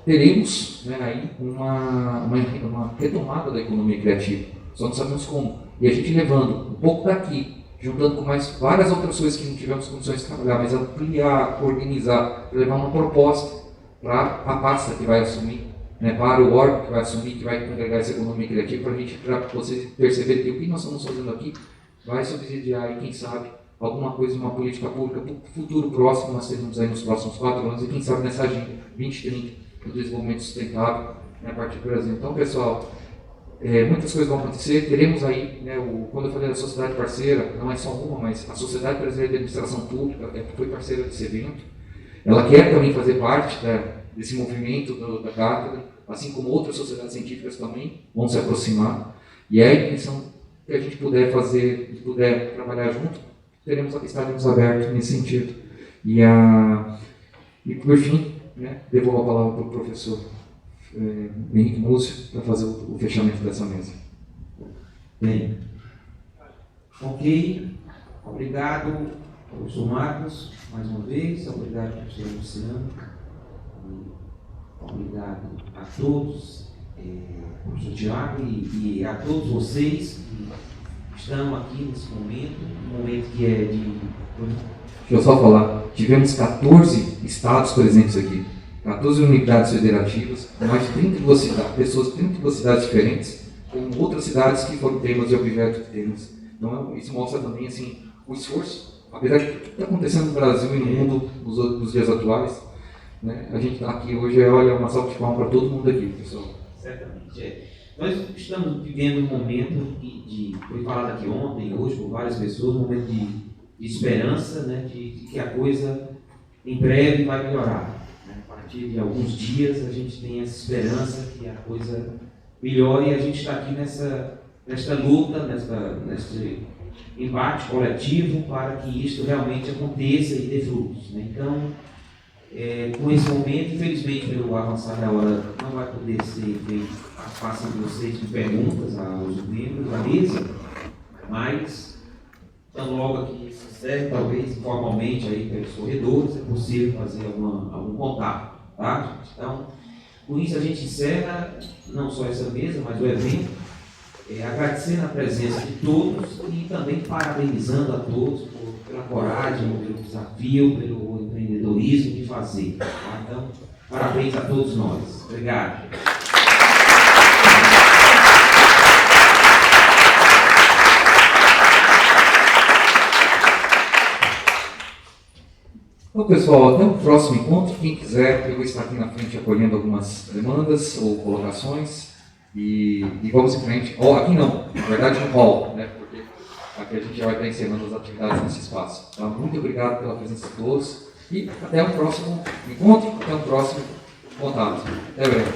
teremos, né, aí uma retomada da economia criativa. Só não sabemos como. E a gente levando um pouco daqui, juntando com mais várias outras coisas que não tivemos condições de trabalhar, mas ampliar, organizar, levar uma proposta para a pasta que vai assumir, né, para o órgão que vai assumir, que vai congregar essa economia criativa, para vocês perceberem que o que nós estamos fazendo aqui vai subsidiar, e quem sabe, alguma coisa, uma política pública para o futuro próximo, nós teremos aí nos próximos 4 anos, e quem sabe nessa agenda 2030 do desenvolvimento sustentável, né, a partir do Brasil. Então, pessoal, muitas coisas vão acontecer, teremos aí, né, quando eu falei da sociedade parceira, não é só uma, mas a Sociedade Brasileira de Administração Pública foi parceira desse evento. Ela quer também fazer parte desse movimento da cátedra, assim como outras sociedades científicas também vão se aproximar, e é a intenção que a gente puder fazer, puder trabalhar junto, estaremos abertos nesse sentido. E por fim, né, devolvo a palavra para o professor Henrique Múcio para fazer o fechamento dessa mesa. Bem, ok, obrigado, professor Marcos, mais uma vez, obrigado, professor Luciano, obrigado a todos, professor Tiago, e a todos vocês que estão aqui nesse momento, um momento que é de... Deixa eu só falar, tivemos 14 estados presentes aqui, 14 unidades federativas, mais de 32 cidades, pessoas de 32 cidades diferentes, com outras cidades que foram temas e objetos de temas. Então, isso mostra também assim, o esforço, apesar de tudo que está acontecendo no Brasil e no mundo nos dias atuais, né, a gente está aqui hoje, olha, uma salva de palmas para todo mundo aqui, pessoal. Certamente, Nós estamos vivendo um momento foi falado aqui ontem, hoje, por várias pessoas, um momento de esperança, né, de que a coisa em breve vai melhorar. A partir de alguns dias a gente tem essa esperança que a coisa melhore, e a gente está aqui nesta luta, nesse embate coletivo para que isso realmente aconteça e dê frutos, né? Então, com esse momento, infelizmente, pelo avançar da hora, não vai poder ser feito a face de vocês de perguntas aos membros da mesa, mas, tão logo aqui se serve, talvez informalmente aí pelos corredores, é possível fazer algum contato, tá, gente? Então, com isso a gente encerra não só essa mesa, mas o evento, agradecendo a presença de todos e também parabenizando a todos pela coragem, pelo desafio, pelo empreendedorismo de fazer. Tá? Então, parabéns a todos nós. Obrigado. Então, pessoal, até o próximo encontro. Quem quiser, eu vou estar aqui na frente acolhendo algumas demandas ou colocações. E vamos em frente. Aqui não, na verdade no hall, né? Porque aqui a gente já vai estar encerrando as atividades nesse espaço. Então, muito obrigado pela presença de todos e até o próximo encontro, até o próximo contato. Até breve.